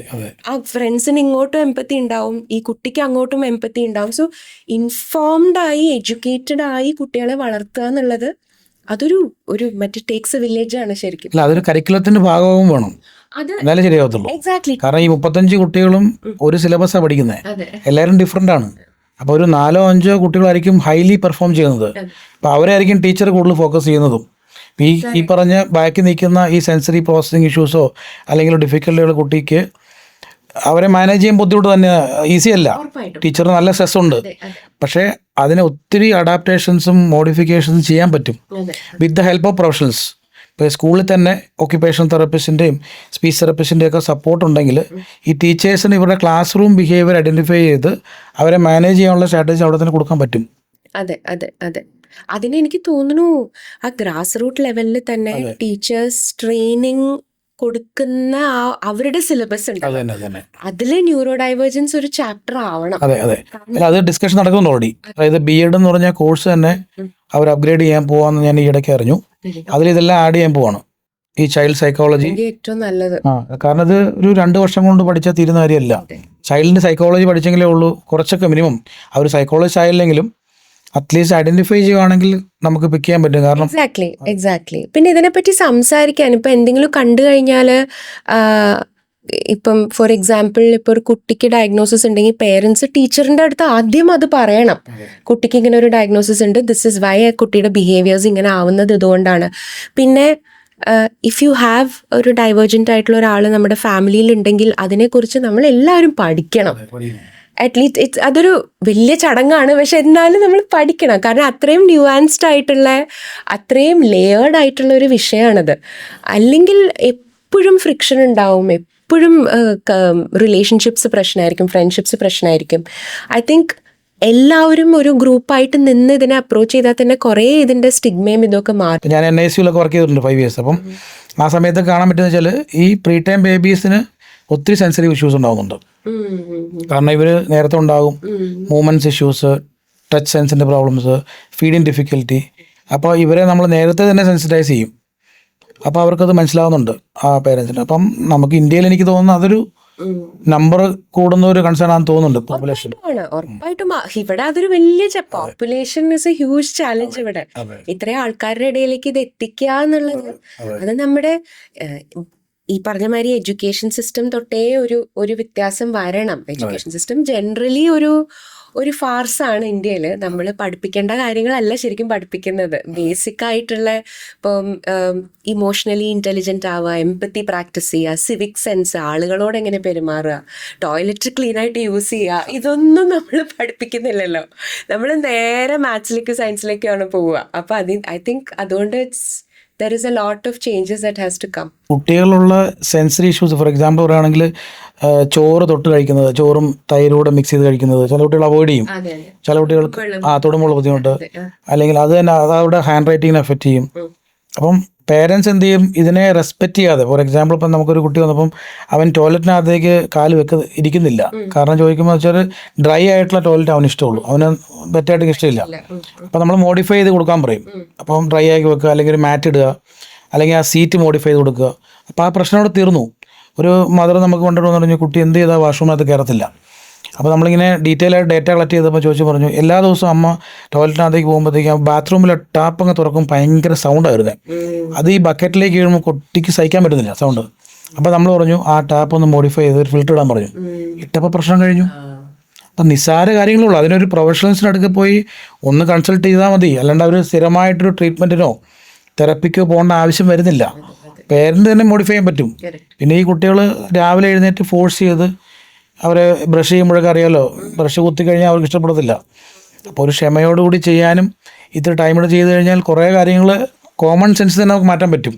ആ ഫ്രണ്ട്സിന് ഇങ്ങോട്ടും എമ്പത്തി ഉണ്ടാവും, ഈ കുട്ടിക്ക് അങ്ങോട്ടും എമ്പത്തി ഉണ്ടാവും. സോ ഇൻഫോംഡായി എഡ്യൂക്കേറ്റഡ് ആയി കുട്ടികളെ വളർത്തുക എന്നുള്ളത് അതൊരു ടേക്സ് എ വില്ലേജ് ആണ് ശരിക്കും. അതൊരു കരിക്കുലത്തിന്റെ ഭാഗവും വേണം, എന്നാലേ ശരിയാവത്തുള്ളൂ. എക്സാക്ട്ലി. കാരണം ഈ 35 കുട്ടികളും ഒരു സിലബസാണ് പഠിക്കുന്നത്, എല്ലാവരും ഡിഫറെൻ്റ് ആണ്. അപ്പോൾ ഒരു 4-5 കുട്ടികളായിരിക്കും ഹൈലി പെർഫോം ചെയ്യുന്നത്. അപ്പോൾ അവരായിരിക്കും ടീച്ചർ കൂടുതൽ ഫോക്കസ് ചെയ്യുന്നതും. ഈ പറഞ്ഞ ബാക്കി നിൽക്കുന്ന ഈ സെൻസറി പ്രോസസ്സിങ് ഇഷ്യൂസോ അല്ലെങ്കിൽ ഡിഫിക്കൽട്ടികൾ കുട്ടിക്ക് അവരെ മാനേജ് ചെയ്യാൻ ബുദ്ധിമുട്ട് തന്നെ, ഈസി അല്ല. ടീച്ചറിന് നല്ല സ്ട്രെസ് ഉണ്ട്, പക്ഷേ അതിന് ഒത്തിരി അഡാപ്റ്റേഷൻസും മോഡിഫിക്കേഷൻസും ചെയ്യാൻ പറ്റും with the help of professionals. ഇപ്പോൾ സ്കൂളിൽ തന്നെ ഓക്യുപ്പേഷണൽ തെറപ്പിസ്റ്റിൻ്റെയും സ്പീച്ച് തെറപ്പിസ്റ്റിൻ്റെയും ഒക്കെ സപ്പോർട്ട് ഉണ്ടെങ്കിൽ ഈ ടീച്ചേഴ്സിന് ഇവരുടെ ക്ലാസ് റൂം ബിഹേവിയർ ഐഡൻറ്റിഫൈ ചെയ്ത് അവരെ മാനേജ് ചെയ്യാനുള്ള സ്ട്രാറ്റജി അവിടെ തന്നെ കൊടുക്കാൻ പറ്റും. അതെ. അതിന് എനിക്ക് തോന്നുന്നു ആ ഗ്രാസ് റൂട്ട് ലെവലിൽ തന്നെ ടീച്ചേഴ്സ് ട്രെയിനിങ് കൊടുക്കുന്ന അവരുടെ സിലബസ് ഉണ്ട്, അതിൽ ന്യൂറോ ഡൈവേർജൻസ് ഒരു ചാപ്റ്റർ ആവണം. അതെ. അത് ഡിസ്കഷൻ നടക്കുന്നുണ്ട് ഓൾറെഡി. അതായത് BEd എന്ന് പറഞ്ഞ കോഴ്സ് തന്നെ അവർ അപ്ഗ്രേഡ് ചെയ്യാൻ പോവാന്ന് ഞാൻ ഈ ഇടയ്ക്ക് അറിഞ്ഞു. അതിൽ ഇതെല്ലാം ആഡ് ചെയ്യാൻ പോവാണ്, ഈ ചൈൽഡ് സൈക്കോളജി. ഏറ്റവും നല്ലത്. കാരണം ഇത് ഒരു 2 വർഷം കൊണ്ട് പഠിച്ചാൽ തീരുന്ന കാര്യമല്ല. ചൈൽഡിന്റെ സൈക്കോളജി പഠിച്ചെങ്കിലേ ഉള്ളൂ കുറച്ചൊക്കെ മിനിമം അവർ സൈക്കോളജിസ്റ്റ് ആയില്ലെങ്കിലും അറ്റ്ലീസ്റ്റ് ഐഡന്റിഫൈ ചെയ്യുവാണെങ്കിൽ നമുക്ക് പിക്ക് ചെയ്യാൻ പറ്റും. കാരണം എക്സാക്ട്ലി. പിന്നെ ഇതിനെപ്പറ്റി സംസാരിക്കാൻ ഇപ്പം എന്തെങ്കിലും കണ്ടു കഴിഞ്ഞാൽ ഇപ്പം ഫോർ എക്സാമ്പിൾ ഇപ്പോൾ ഒരു കുട്ടിക്ക് ഡയഗ്നോസിസ് ഉണ്ടെങ്കിൽ പേരൻസ് ടീച്ചറിൻ്റെ അടുത്ത് ആദ്യം അത് പറയണം, കുട്ടിക്ക് ഇങ്ങനെ ഒരു ഡയഗ്നോസിസ് ഉണ്ട്, ദിസ് ഇസ് വൈ കുട്ടിയുടെ ബിഹേവിയേഴ്സ് ഇങ്ങനെ ആവുന്നത് ഇതുകൊണ്ടാണ്. പിന്നെ ഇഫ് യു ഹാവ് ഒരു ഡൈവേർജൻ്റ് ആയിട്ടുള്ള ഒരാൾ നമ്മുടെ ഫാമിലിയിൽ ഉണ്ടെങ്കിൽ അതിനെക്കുറിച്ച് നമ്മൾ എല്ലാവരും പഠിക്കണം. അറ്റ്ലീസ്റ്റ് അതൊരു വലിയ ചടങ്ങാണ്, പക്ഷെ എന്നാലും നമ്മൾ പഠിക്കണം. കാരണം അത്രയും ന്യൂവാൻസ്ഡ് ആയിട്ടുള്ള അത്രയും ലെയേർഡ് ആയിട്ടുള്ള ഒരു വിഷയമാണത്. അല്ലെങ്കിൽ എപ്പോഴും ഫ്രിക്ഷൻ ഉണ്ടാവും, എപ്പോഴും റിലേഷൻഷിപ്സ് പ്രശ്നമായിരിക്കും, ഫ്രണ്ട്ഷിപ്സ് പ്രശ്നമായിരിക്കും. ഐ തിങ്ക് എല്ലാവരും ഒരു ഗ്രൂപ്പായിട്ട് നിന്ന് ഇതിനെ അപ്രോച്ച് ചെയ്താൽ തന്നെ കുറേ ഇതിൻ്റെ സ്റ്റിഗ്മയും ഇതൊക്കെ മാറും. ഞാൻ NICU വർക്ക് ചെയ്തിട്ടുണ്ട് 5 years. അപ്പം ആ സമയത്ത് കാണാൻ പറ്റുന്ന വെച്ചാൽ ഈ പ്രീ ടൈം ബേബീസിന് ഒത്തിരി സെൻസിറ്റീവ് ഇഷ്യൂസ് ഉണ്ടാകുന്നുണ്ട്. കാരണം ഇവർ നേരത്തെ ഉണ്ടാകും മൂവ്മെൻറ്റ്സ് ഇഷ്യൂസ്, ടച്ച് സെൻസിൻ്റെ പ്രോബ്ലംസ്, ഫീഡിങ് ഡിഫിക്കൽറ്റി. അപ്പോൾ ഇവരെ നമ്മൾ നേരത്തെ തന്നെ സെൻസിറ്റൈസ് ചെയ്യും. അപ്പോൾ അവർക്കത് മനസ്സിലാവുന്നുണ്ട് ആ പേരൻസിന്. അപ്പം നമുക്ക് ഇന്ത്യയിൽ എനിക്ക് തോന്നുന്നു അതൊരു നമ്പർ കൂടുന്ന ഒരു കൺസേൺ ആണെന്ന് തോന്നുന്നുണ്ട് പോപ്പുലേഷൻ. ഉറപ്പായിട്ടും ഇവിടെ അതൊരു വലിയ population is A huge challenge. ഇവിടെ ഇത്രയും ആൾക്കാരുടെ ഇടയിലേക്ക് ഇത് എത്തിക്കുക എന്നുള്ളത് അത് നമ്മുടെ ഈ പറഞ്ഞ മാതിരി എഡ്യൂക്കേഷൻ സിസ്റ്റം തൊട്ടേ ഒരു വ്യത്യാസം വരണം. എഡ്യൂക്കേഷൻ സിസ്റ്റം ജനറലി ഒരു ഫാർസാണ് ഇന്ത്യയിൽ. നമ്മൾ പഠിപ്പിക്കേണ്ട കാര്യങ്ങളല്ല ശരിക്കും പഠിപ്പിക്കുന്നത്. ബേസിക് ആയിട്ടുള്ള ഇപ്പം ഇമോഷണലി ഇൻ്റലിജൻ്റ് ആവുക, എംപത്തി പ്രാക്ടീസ് ചെയ്യുക, സിവിക് സെൻസ്, ആളുകളോട് എങ്ങനെ പെരുമാറുക, ടോയ്ലറ്റ് ക്ലീൻ ആയിട്ട് യൂസ് ചെയ്യുക, ഇതൊന്നും നമ്മൾ പഠിപ്പിക്കുന്നില്ലല്ലോ. നമ്മൾ നേരെ മാത്സിലേക്കും സയൻസിലേക്കാണ് പോവുക. അപ്പോൾ ഐ തിങ്ക് അതുകൊണ്ട് there is a lot of changes that has to come. കുട്ടികളുള്ള സെൻസറി ഇഷ്യൂസ് ഫോർ എക്സാമ്പിൾ പറയുകയാണെങ്കിൽ ചോറ് തൊട്ട് കഴിക്കുന്നത്, ചോറും തൈരൂടെ മിക്സ് ചെയ്ത് കഴിക്കുന്നത് ചില കുട്ടികൾ അവോയ്ഡ് ചെയ്യും. ചില കുട്ടികൾക്ക് തൊടുമ്പോൾ ബുദ്ധിമുട്ട്, അല്ലെങ്കിൽ അത് തന്നെ അതവരുടെ ഹാൻഡ് റൈറ്റിങ്ങിനെ എഫക്റ്റ് ചെയ്യും. അപ്പം പേരൻസ് എന്ത് ചെയ്യും, ഇതിനെ റെസ്പെക്റ്റ് ചെയ്യാതെ, ഫോർ എക്സാമ്പിൾ ഇപ്പം നമുക്കൊരു കുട്ടി വന്നപ്പം അവൻ ടോയ്ലറ്റിനകത്തേക്ക് കാല് ഇരിക്കുന്നില്ല. കാരണം ചോദിക്കുമ്പോൾ വെച്ചാൽ ഡ്രൈ ആയിട്ടുള്ള ടോയ്ലറ്റ് അവന് ഇഷ്ടമുള്ളൂ, അവന് വെറ്റായിട്ട് ഇഷ്ടമില്ല. അപ്പം നമ്മൾ മോഡിഫൈ ചെയ്ത് കൊടുക്കാൻ പറയും. അപ്പം ഡ്രൈ ആക്കി വെക്കുക, അല്ലെങ്കിൽ ഒരു മാറ്റ് ഇടുക, അല്ലെങ്കിൽ ആ സീറ്റ് മോഡിഫൈ ചെയ്ത് കൊടുക്കുക. അപ്പോൾ ആ പ്രശ്നം അവിടെ തീർന്നു. ഒരു മദർ നമുക്ക് കൊണ്ടുവന്ന് പറഞ്ഞു കുട്ടി എന്ത് ചെയ്താൽ വാഷ്റൂമിനകത്ത് കയറത്തില്ല. അപ്പോൾ നമ്മളിങ്ങനെ ഡീറ്റെയിൽ ആയിട്ട് ഡേറ്റ കളക്ട് ചെയ്തപ്പോൾ ചോദിച്ചു പറഞ്ഞു എല്ലാ ദിവസവും അമ്മ ടോയ്ലറ്റിനകത്തേക്ക് പോകുമ്പോഴത്തേക്കും ബാത്റൂമിലെ ടാപ്പ് അങ്ങ് തുറക്കും ഭയങ്കര സൗണ്ടായിരുന്നു. അത് ഈ ബക്കറ്റിലേക്ക് വീഴുമ്പോൾ കുട്ടിക്ക് സഹിക്കാൻ പറ്റുന്നില്ല സൗണ്ട്. അപ്പോൾ നമ്മൾ പറഞ്ഞു ആ ടാപ്പ് ഒന്ന് മോഡിഫൈ ചെയ്ത് ഒരു ഫിൽറ്റർ ഇടാൻ പറഞ്ഞു. ഇട്ടപ്പോൾ പ്രശ്നം കഴിഞ്ഞു. അപ്പം നിസ്സാര കാര്യങ്ങളുള്ളൂ. അതിനൊരു പ്രൊഫഷണൽസിൻ്റെ അടുത്ത് പോയി ഒന്ന് കൺസൾട്ട് ചെയ്താൽ മതി. അല്ലാണ്ട് അവർ സ്ഥിരമായിട്ടൊരു ട്രീറ്റ്മെൻറ്റിനോ തെറപ്പിക്കോ പോകേണ്ട ആവശ്യം വരുന്നില്ല. പേരൻ്റ് തന്നെ മോഡിഫൈ ചെയ്യാൻ പറ്റും. പിന്നെ ഈ കുട്ടികൾ രാവിലെ എഴുന്നേറ്റ് ഫോഴ്സ് ചെയ്ത് അവരെ ബ്രഷ് ചെയ്യുമ്പോഴൊക്കെ അറിയാമല്ലോ, ബ്രഷ് കുത്തിക്കഴിഞ്ഞാൽ അവർക്ക് ഇഷ്ടപ്പെടത്തില്ല. അപ്പോൾ ഒരു ക്ഷമയോടുകൂടി ചെയ്യാനും ഇത്ര ടൈമിൽ ചെയ്ത് കഴിഞ്ഞാൽ കുറേ കാര്യങ്ങൾ കോമൺ സെൻസ് തന്നെ നമുക്ക് മാറ്റാൻ പറ്റും.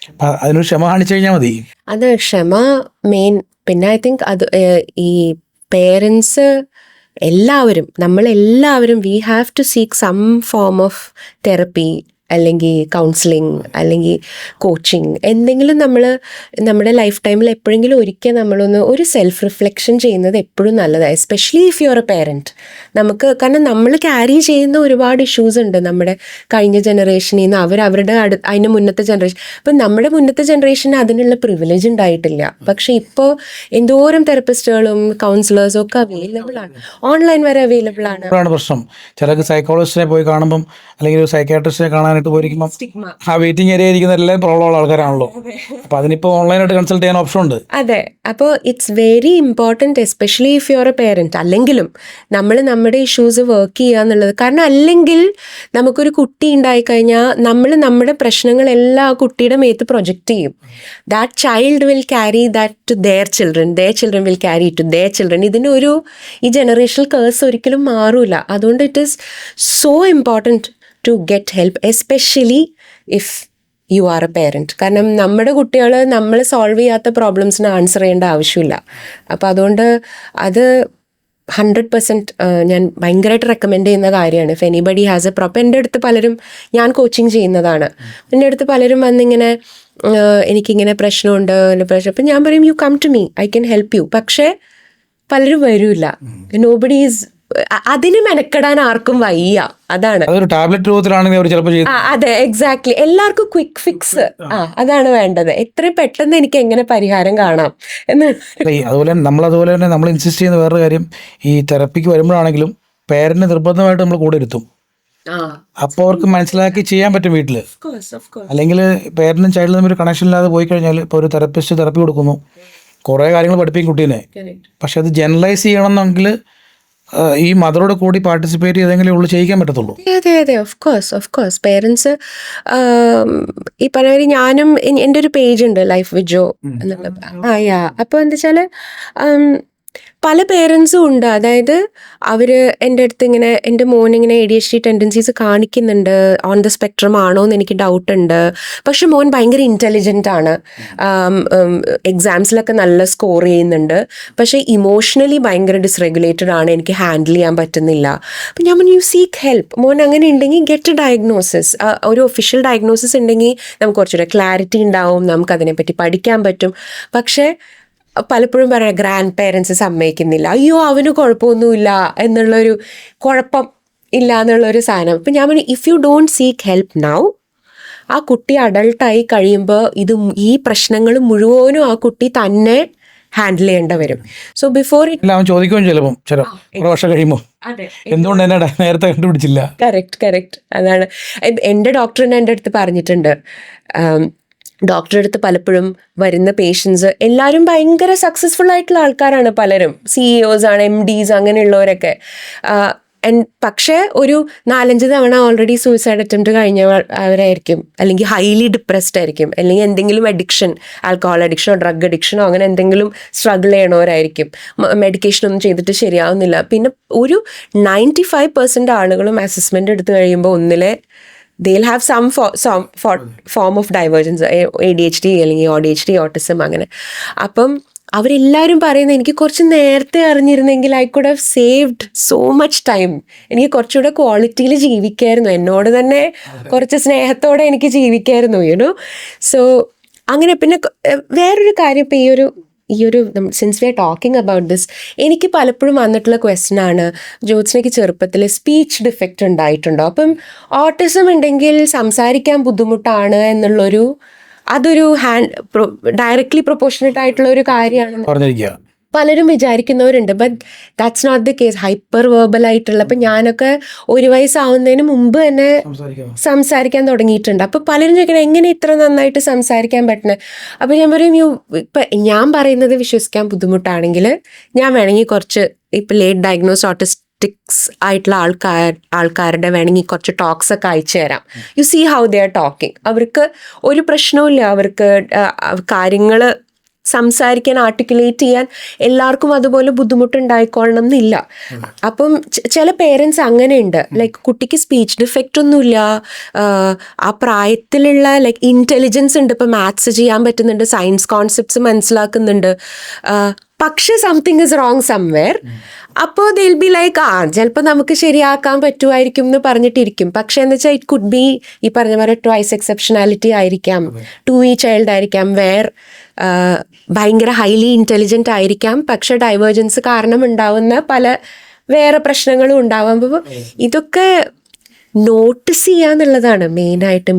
അപ്പം അതിനൊരു ക്ഷമ കാണിച്ചു കഴിഞ്ഞാൽ മതി. അത് ക്ഷമ മെയിൻ. പിന്നെ ഐ തിങ്ക് അത് ഈ പേരൻസ് നമ്മളെല്ലാവരും we have to seek some form of therapy, അല്ലെങ്കിൽ കൗൺസിലിംഗ്, അല്ലെങ്കിൽ കോച്ചിങ്, എന്തെങ്കിലും നമ്മുടെ ലൈഫ് ടൈമിൽ എപ്പോഴെങ്കിലും ഒരിക്കൽ ഒരു സെൽഫ് റിഫ്ലക്ഷൻ ചെയ്യുന്നത് എപ്പോഴും നല്ലതാണ്. Especially if you are A parent. കാരണം നമ്മൾ ക്യാരി ചെയ്യുന്ന ഒരുപാട് ഇഷ്യൂസ് ഉണ്ട് നമ്മുടെ കഴിഞ്ഞ ജനറേഷനിൽ നിന്ന് അവരുടെ അതിന് മുന്നത്തെ ജനറേഷൻ. ഇപ്പം നമ്മുടെ മുന്നത്തെ ജനറേഷന് അതിനുള്ള പ്രിവിലേജ് ഉണ്ടായിട്ടില്ല. പക്ഷേ ഇപ്പോൾ എന്തോരം തെറപ്പിസ്റ്റുകളും കൗൺസിലേഴ്സും ഒക്കെ അവൈലബിൾ ആണ്, ഓൺലൈൻ വരെ അവൈലബിൾ ആണ്. പ്രശ്നം ചിലർക്ക് സൈക്കോളജിസ്റ്റിനെ പോയി കാണുമ്പം അല്ലെങ്കിൽ ഒരു സൈക്കാട്രിസ്റ്റിനെ കാണാനായിട്ട് പോയിരിക്കുമ്പോൾ ആ വെയിറ്റിംഗ് ഏരിയ ഇരിക്കുന്ന എല്ലാം പ്രോബ്ലം ഉള്ള ആൾക്കാരാണല്ലോ. അപ്പോൾ അതിനിപ്പോൾ ഓൺലൈനായിട്ട് കൺസൾട്ട് ചെയ്യാൻ ഓപ്ഷൻ ഉണ്ട്. അതെ. അപ്പോൾ it's very important, especially if you are A parent. അല്ലെങ്കിലും നമ്മൾ നമ്മുടെ ഇഷ്യൂസ് വർക്ക് ചെയ്യുക എന്നുള്ളത്. കാരണം അല്ലെങ്കിൽ നമുക്കൊരു കുട്ടി ഉണ്ടായിക്കഴിഞ്ഞാൽ നമ്മുടെ പ്രശ്നങ്ങളെല്ലാം ആ കുട്ടിയുടെ മേത്ത് പ്രൊജക്റ്റ് ചെയ്യും. That child will carry that to their children will carry to their children. ഈ ജനറേഷണൽ കേഴ്സ് ഒരിക്കലും മാറൂല. അതുകൊണ്ട് it is so important to get help, especially if you are a parent. കാരണം നമ്മുടെ കുട്ടികൾ നമ്മൾ സോൾവ് ചെയ്യാത്ത പ്രോബ്ലംസിന് ആൻസർ ചെയ്യേണ്ട ആവശ്യമില്ല. അപ്പോൾ അതുകൊണ്ട് അത് 100% ഞാൻ ഭയങ്കരമായിട്ട് റെക്കമെൻഡ് ചെയ്യുന്ന കാര്യമാണ്. If anybody has A problem. എൻ്റെ അടുത്ത് പലരും, ഞാൻ കോച്ചിങ് ചെയ്യുന്നതാണ്, എൻ്റെ അടുത്ത് പലരും വന്നിങ്ങനെ എനിക്കിങ്ങനെ പ്രശ്നമുണ്ട്, അപ്പം ഞാൻ പറയും you come to me, I can help you. പക്ഷേ പലരും വരില്ല. നോബഡി ഈസ് അതിന് മെനക്കെടാൻ ആർക്കും വയ്യ. അതാണ് ടാബ്ലറ്റ് രൂപത്തിലാണെങ്കിൽ അവർ ചിലപ്പോൾ അതെ, എക്സാക്ട്ലി. എല്ലാവർക്കും ക്വിക്ക് ഫിക്സ്. അതാണ് വേണ്ടത്. എത്രയും പെട്ടെന്ന് എനിക്ക് എങ്ങനെ പരിഹാരം കാണാം എന്നാണ്. അതുപോലെ തന്നെ നമ്മൾ ഇൻസിസ്റ്റ് ചെയ്യുന്ന വേറൊരു കാര്യം, ഈ തെറപ്പിക്ക് വരുമ്പോഴാണെങ്കിലും പേരന്റ് നിർബന്ധമായിട്ട് നമ്മൾ കൂടെ ഇരുത്തും. അപ്പോൾ അവർക്ക് മനസ്സിലാക്കി ചെയ്യാൻ പറ്റും വീട്ടിൽ. അല്ലെങ്കിൽ പേരന്റും ചൈൽഡും തമ്മിൽ കണക്ഷൻ ഇല്ലാതെ പോയി കഴിഞ്ഞാൽ ഇപ്പോൾ ഒരു തെറപ്പിസ്റ്റ് തെറപ്പി കൊടുക്കുന്നു, കുറേ കാര്യങ്ങൾ പഠിപ്പിക്കും കുട്ടീനെ. പക്ഷെ അത് ജനറലൈസ് ചെയ്യണമെന്നെങ്കിൽ ഈ മദറോട് കൂടി പാർട്ടിസിപ്പേറ്റ് ചെയ്തെങ്കിലേ ഉള്ളൂ ചെയ്യിക്കാൻ പറ്റത്തുള്ളൂ. അതെ, ഓഫ് കോഴ്സ് പേരൻസ് ഈ പറഞ്ഞ ഞാനും എൻ്റെ ഒരു പേജ് ഉണ്ട് ലൈഫ് വിത്ത് ജോ എന്നുള്ളത്. അപ്പോൾ എന്താ വെച്ചാൽ പല പേരൻസും ഉണ്ട്. അതായത് അവർ എൻ്റെ അടുത്ത് ഇങ്ങനെ എൻ്റെ മോനിങ്ങനെ ADHD ടെൻഡൻസീസ് കാണിക്കുന്നുണ്ട്, ഓൺ ദ സ്പെക്ട്രം ആണോ എന്ന് എനിക്ക് ഡൗട്ട് ഉണ്ട്. പക്ഷെ മോൻ ഭയങ്കര ഇൻ്റലിജൻ്റ് ആണ്, എക്സാംസിലൊക്കെ നല്ല സ്കോർ ചെയ്യുന്നുണ്ട്, പക്ഷേ ഇമോഷണലി ഭയങ്കര ഡിസ്റെഗുലേറ്റഡ് ആണ്, എനിക്ക് ഹാൻഡിൽ ചെയ്യാൻ പറ്റുന്നില്ല. അപ്പം ഞാൻ യു സീക്ക് ഹെൽപ്പ്. മോൻ അങ്ങനെ ഉണ്ടെങ്കിൽ ഗെറ്റ് എ ഡയഗ്നോസിസ്. ഒരു ഒഫീഷ്യൽ ഡയഗ്നോസിസ് ഉണ്ടെങ്കിൽ നമുക്ക് കുറച്ചുകൂടെ ക്ലാരിറ്റി ഉണ്ടാവും, നമുക്കതിനെപ്പറ്റി പഠിക്കാൻ പറ്റും. പക്ഷേ പലപ്പോഴും പറയാം ഗ്രാൻഡ് പേരൻസ് സമ്മതിക്കുന്നില്ല, അയ്യോ അവന് കുഴപ്പമൊന്നുമില്ല എന്നുള്ളൊരു, കുഴപ്പം ഇല്ല എന്നുള്ളൊരു സാധനം. ഇപ്പം ഞാൻ പറഞ്ഞു, if you don't seek help now, ആ കുട്ടി അഡൾട്ടായി കഴിയുമ്പോൾ ഈ പ്രശ്നങ്ങൾ മുഴുവനും ആ കുട്ടി തന്നെ ഹാൻഡിൽ ചെയ്യേണ്ട വരും. സോ ബിഫോർ ഇല്ല, അവൻ ചോദിക്കുകയും ചിലപ്പം കുറെ വർഷം കഴിയുമ്പോൾ എന്തുകൊണ്ട് എന്നെ നേരത്തെ കണ്ടുപിടിച്ചില്ല. കറക്റ്റ് അതാണ്. എൻ്റെ ഡോക്ടറിനെ എൻ്റെ അടുത്ത് പറഞ്ഞിട്ടുണ്ട്, ഡോക്ടറുടെ അടുത്ത് പലപ്പോഴും വരുന്ന പേഷ്യൻസ് എല്ലാവരും ഭയങ്കര സക്സസ്ഫുൾ ആയിട്ടുള്ള ആൾക്കാരാണ്, പലരും CEOs ആണ്, MDs അങ്ങനെയുള്ളവരൊക്കെ. പക്ഷേ ഒരു 4-5 തവണ ഓൾറെഡി സൂയിസൈഡ് അറ്റംപ്റ്റ് കഴിഞ്ഞവരായിരിക്കും, അല്ലെങ്കിൽ ഹൈലി ഡിപ്രസ്ഡ് ആയിരിക്കും, അല്ലെങ്കിൽ എന്തെങ്കിലും അഡിക്ഷൻ, ആൽക്കഹോൾ അഡിക്ഷനോ ഡ്രഗ് അഡിക്ഷനോ അങ്ങനെ എന്തെങ്കിലും സ്ട്രഗിൾ ചെയ്യണവരായിരിക്കും. മെഡിക്കേഷനൊന്നും ചെയ്തിട്ട് ശരിയാവുന്നില്ല. പിന്നെ ഒരു 95% ആളുകളും അസസ്മെൻ്റ് എടുത്തു കഴിയുമ്പോൾ ഒന്നിലെ they'll have some form of divergence, ADHD അല്ലെങ്കിൽ ADHD, autism അങ്ങനെ. അപ്പം അവരെല്ലാവരും പറയുന്നത്, എനിക്ക് കുറച്ച് നേരത്തെ അറിഞ്ഞിരുന്നെങ്കിൽ I could have saved so much time, എനിക്ക് കുറച്ചുകൂടെ ക്വാളിറ്റിയിൽ ജീവിക്കായിരുന്നു, എന്നോട് തന്നെ കുറച്ച് സ്നേഹത്തോടെ എനിക്ക് ജീവിക്കായിരുന്നു, യുനോ. സോ അങ്ങനെ. പിന്നെ വേറൊരു കാര്യം, ഇപ്പം ഈ ഒരു since we are talking about this, എനിക്ക് പലപ്പോഴും വന്നിട്ടുള്ള ക്വസ്റ്റ്യൻ ആണ്, ജ്യോത്സ്നയ്ക്ക് ചെറുപ്പത്തിൽ സ്പീച്ച് ഡിഫക്റ്റ് ഉണ്ടായിട്ടുണ്ടോ? അപ്പം ഓട്ടിസം ഉണ്ടെങ്കിൽ സംസാരിക്കാൻ ബുദ്ധിമുട്ടാണ് എന്നുള്ളൊരു, അതൊരു ഡയറക്ട്ലി പ്രൊപ്പോർഷനേറ്റ് ആയിട്ടുള്ള ഒരു കാര്യമാണ് പലരും വിചാരിക്കുന്നവരുണ്ട്. But that's not the case. Hyper verbal ആയിട്ടുള്ള, ഇപ്പം ഞാനൊക്കെ 1 വയസ്സാവുന്നതിന് മുമ്പ് തന്നെ സംസാരിക്കാൻ തുടങ്ങിയിട്ടുണ്ട്. അപ്പോൾ പലരും ചോദിക്കണം, എങ്ങനെ ഇത്ര നന്നായിട്ട് സംസാരിക്കാൻ പറ്റുന്നത്? അപ്പോൾ ഞാൻ പറയും, ഇപ്പം ഞാൻ പറയുന്നത് വിശ്വസിക്കാൻ ബുദ്ധിമുട്ടാണെങ്കിൽ ഞാൻ വേണമെങ്കിൽ കുറച്ച് ഇപ്പം ലേറ്റ് ഡയഗ്നോസ് ഓട്ടിസ്റ്റിക്സ് ആയിട്ടുള്ള ആൾക്കാരുടെ വേണമെങ്കിൽ കുറച്ച് ടോക്സ് ഒക്കെ അയച്ചു തരാം. You see how they are talking. അവർക്ക് ഒരു പ്രശ്നവുമില്ല, അവർക്ക് കാര്യങ്ങൾ സംസാരിക്കാൻ, ആർട്ടിക്കുലേറ്റ് ചെയ്യാൻ എല്ലാവർക്കും അതുപോലെ ബുദ്ധിമുട്ടുണ്ടായിക്കൊള്ളണം എന്നില്ല. അപ്പം ചില പേരൻസ് അങ്ങനെയുണ്ട്, ലൈക്ക് കുട്ടിക്ക് സ്പീച്ച് ഡിഫക്റ്റ് ഒന്നുമില്ല, ആ പ്രായത്തിലുള്ള ലൈക്ക് ഇൻ്റലിജൻസ് ഉണ്ട്, ഇപ്പം മാത്സ് ചെയ്യാൻ പറ്റുന്നുണ്ട്, സയൻസ് കോൺസെപ്റ്റ്സ് മനസ്സിലാക്കുന്നുണ്ട്, പക്ഷേ സംതിങ് ഇസ് റോങ് സംവെയർ. അപ്പോൾ ദിൽ ബി ലൈക്ക്, ചിലപ്പോൾ നമുക്ക് ശരിയാക്കാൻ പറ്റുമായിരിക്കും എന്ന് പറഞ്ഞിട്ടിരിക്കും. പക്ഷേ എന്ന് വെച്ചാൽ ഇറ്റ് കുഡ് ബി ഈ പറഞ്ഞ പോലെ ട്വൈസ് എക്സെപ്ഷനാലിറ്റി ആയിരിക്കാം, 2E ചൈൽഡ് ആയിരിക്കാം, ഭയങ്കര ഹൈലി ഇൻ്റലിജൻറ്റ് ആയിരിക്കാം, പക്ഷെ ഡൈവേർജൻസ് കാരണം ഉണ്ടാവുന്ന പല വേറെ പ്രശ്നങ്ങളും ഉണ്ടാവാം. അപ്പോൾ ഇതൊക്കെ നോട്ടീസ് ചെയ്യാന്നുള്ളതാണ് മെയിനായിട്ട്.